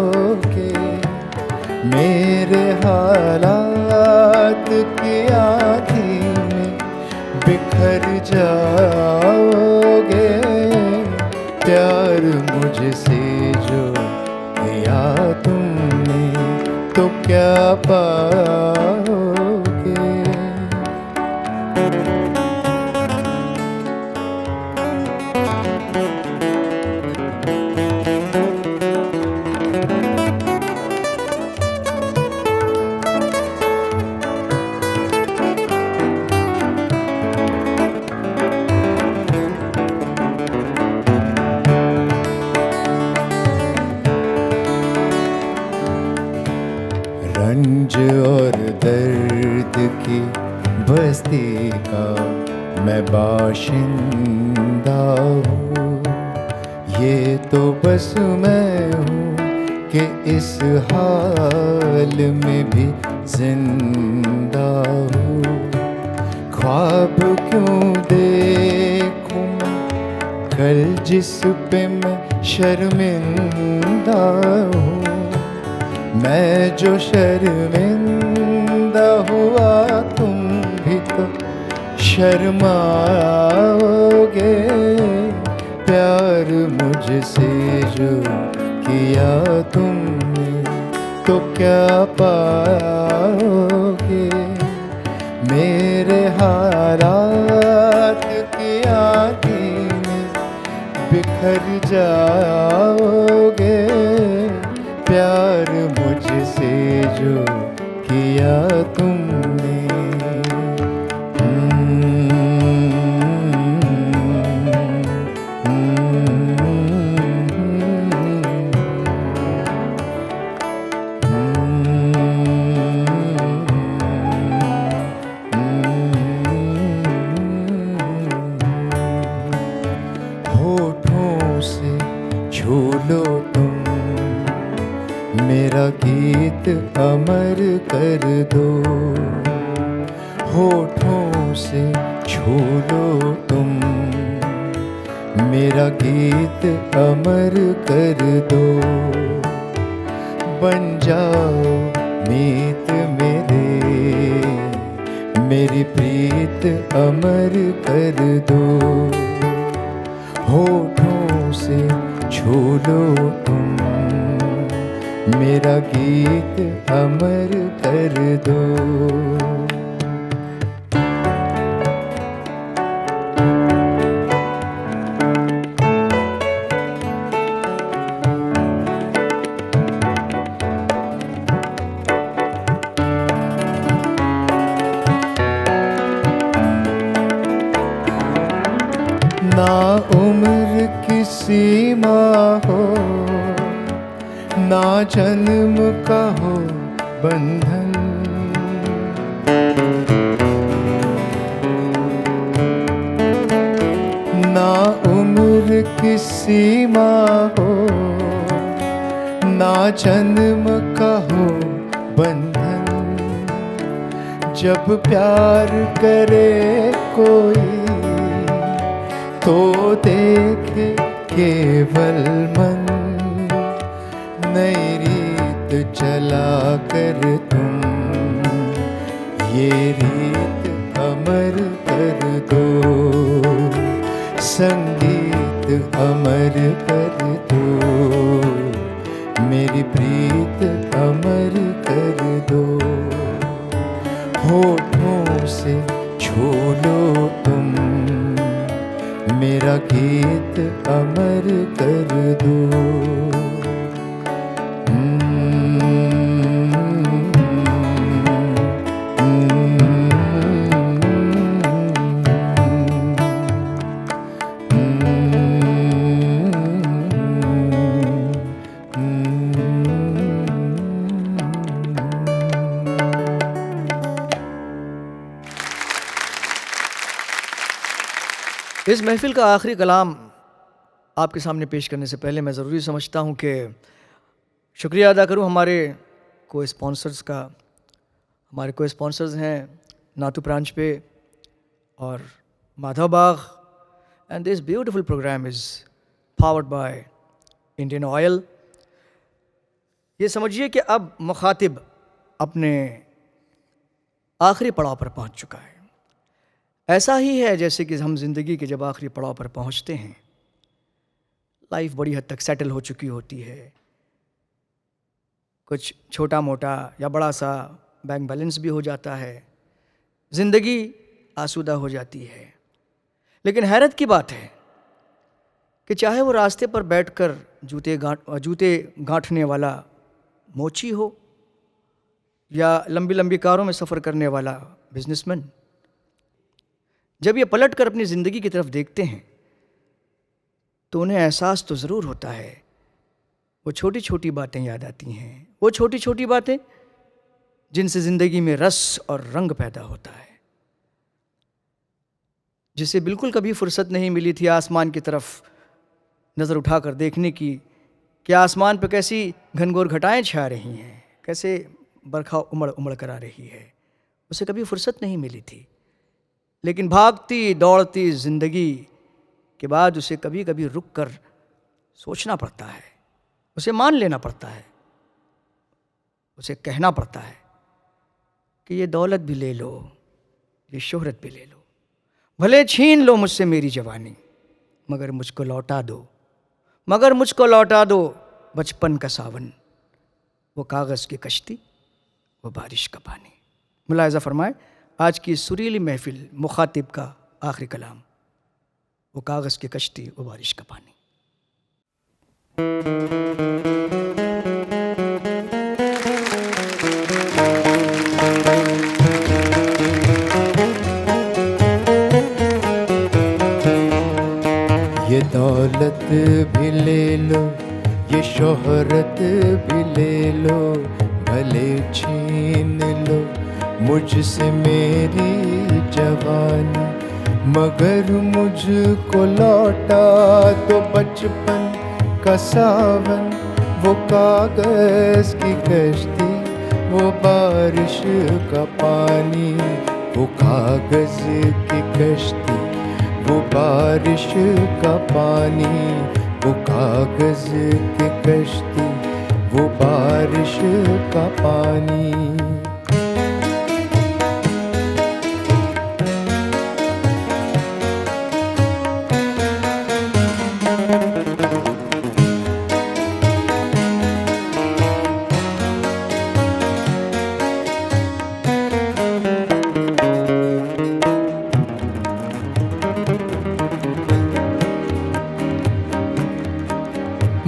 Speaker 2: मेरे हालात की आँधी में बिखर जाओगे, प्यार मुझसे जो किया तुमने तो क्या पाओगे। बाशिंदा हूँ, ये तो बस मैं हूँ कि इस हाल में भी जिंदा हूँ। ख्वाब क्यों देखूं कल जिस पे मैं शर्मिंदा हूँ, मैं जो शर्मिंदा हुआ तुम भी तो शर्माओगे। प्यार मुझसे जो किया तुमने तो क्या पाओगे। मेरे हालात की आँधी में बिखर जाओगे। प्यार मुझसे जो किया तुमने। होठों से छू लो तुम मेरा गीत अमर कर दो। होठों से छू लो तुम मेरा गीत अमर कर दो। बन जाओ मीत मेरी प्रीत अमर कर दो। होठों से छू लो तुम मेरा गीत अमर कर दो। ना उम्र की सीमा हो, ना जन्म का हो बंधन। ना उम्र की सीमा हो, ना जन्म का हो बंधन। जब प्यार करे कोई तो देखे केवल मन। नई रीत चला कर तुम ये रीत अमर कर दो। संगीत अमर कर दो मेरी प्रीत अमर कर दो। होठों से छू लो तुम मेरा गीत अमर कर दो।
Speaker 1: इस महफ़िल का आखिरी कलाम आपके सामने पेश करने से पहले मैं ज़रूरी समझता हूँ कि शुक्रिया अदा करूँ हमारे को स्पॉन्सर्स का। हमारे को स्पॉन्सर्स हैं नातू प्रांच पे और Madhav Baug. And this beautiful programme is powered by Indian oil. ये समझिए कि अब मुखातिब अपने आखिरी पड़ाव पर पहुँच चुका है। ऐसा ही है जैसे कि हम ज़िंदगी के जब आखिरी पड़ाव पर पहुंचते हैं, लाइफ बड़ी हद तक सेटल हो चुकी होती है। कुछ छोटा मोटा या बड़ा सा बैंक बैलेंस भी हो जाता है, ज़िंदगी आसूदा हो जाती है। लेकिन हैरत की बात है कि चाहे वो रास्ते पर बैठकर जूते गांठने वाला मोची हो या लंबी लंबी कारों में सफ़र करने वाला बिजनेसमैन, जब ये पलट कर अपनी ज़िंदगी की तरफ देखते हैं तो उन्हें एहसास तो ज़रूर होता है। वो छोटी छोटी बातें याद आती हैं, वो छोटी छोटी बातें जिनसे ज़िंदगी में रस और रंग पैदा होता है। जिसे बिल्कुल कभी फुर्सत नहीं मिली थी आसमान की तरफ नज़र उठाकर देखने की कि आसमान पर कैसी घनघोर घटाएं छा रही हैं, कैसे बरखा उमड़ उमड़ कर आ रही है, उसे कभी फुर्सत नहीं मिली थी। लेकिन भागती दौड़ती ज़िंदगी के बाद उसे कभी कभी रुक कर सोचना पड़ता है, उसे मान लेना पड़ता है, उसे कहना पड़ता है कि ये दौलत भी ले लो, ये शोहरत भी ले लो, भले छीन लो मुझसे मेरी जवानी, मगर मुझको लौटा दो, मगर मुझको लौटा दो बचपन का सावन, वो कागज़ की कश्ती, वो बारिश का पानी। मुलाहिज़ा फरमाए आज की सुरीली महफिल मुखातिब का आखिरी कलाम, वो कागज़ की कश्ती, वो बारिश का पानी।
Speaker 2: ये दौलत भी ले लो, ये शोहरत भी ले लो, भले छीन लो मुझसे मेरी जवानी, मगर मुझको लौटा दो बचपन का सावन, वो कागज़ की कश्ती, वो बारिश का पानी, वो कागज़ की कश्ती, वो बारिश का पानी, वो कागज़ की कश्ती, वो बारिश का पानी।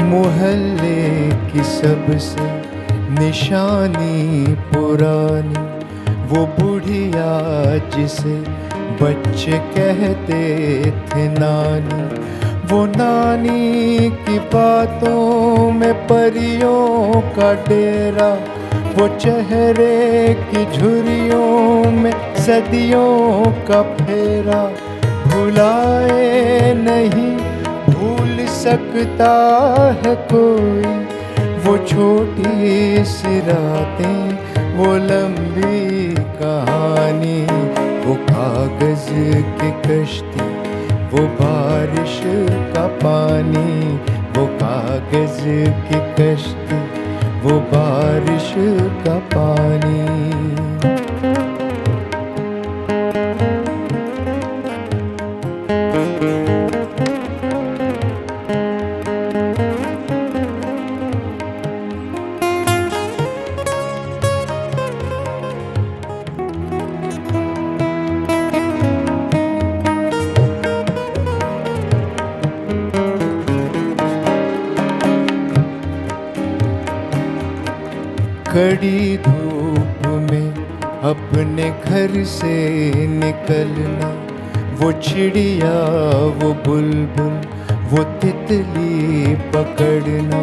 Speaker 2: मोहल्ले की सबसे निशानी पुरानी, वो बुढ़िया जिसे बच्चे कहते थे नानी, वो नानी की बातों में परियों का डेरा, वो चेहरे की झुर्रियों में सदियों का फेरा, भुलाए नहीं भूल सकता है कोई, वो छोटी सी रातें, वो लंबी कहानी, वो कागज़ की कश्ती, वो बारिश का पानी, वो कागज़ की कश्ती, वो बारिश का पानी। कड़ी धूप में अपने घर से निकलना, वो चिड़िया, वो बुलबुल, वो तितली पकड़ना,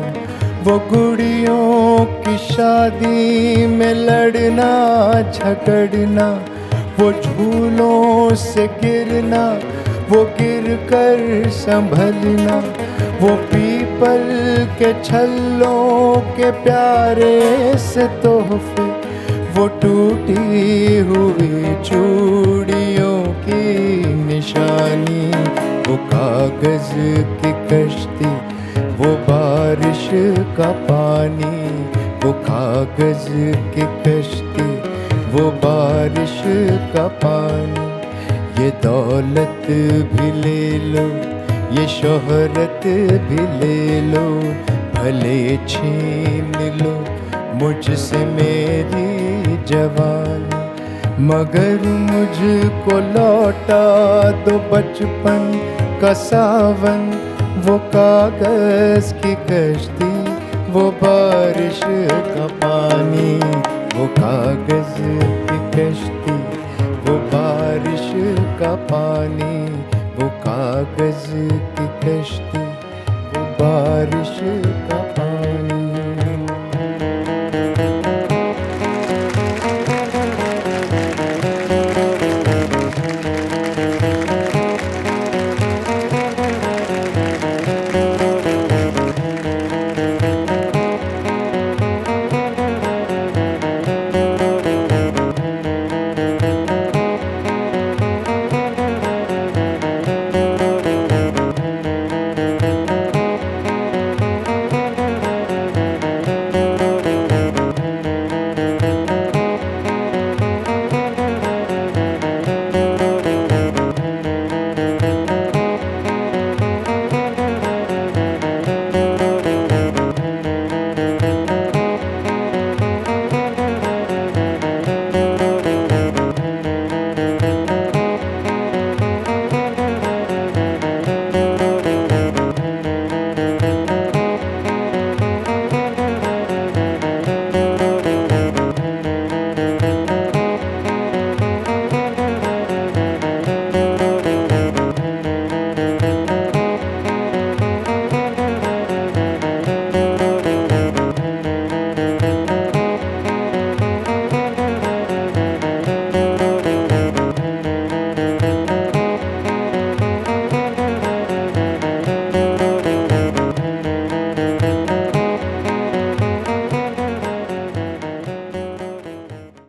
Speaker 2: वो गुड़ियों की शादी में लड़ना झगड़ना, वो झूलों से गिरना, वो गिर कर संभलना, वो पीपल के छल्लों के प्यारे से तोहफे, वो टूटी हुई चूड़ियों की निशानी, वो कागज़ की कश्ती, वो बारिश का पानी, वो कागज़ की कश्ती, वो बारिश का पानी। ये दौलत भी ले लो, ये शोहरत भी ले लो, भले छीन लो मुझसे मेरी जवानी, मगर मुझको लौटा दो बचपन का सावन, वो कागज़ की कश्ती, वो बारिश का पानी, वो कागज़ की कश्ती, वो बारिश का पानी, वो कागज़ की कश्ती, वो बारिश का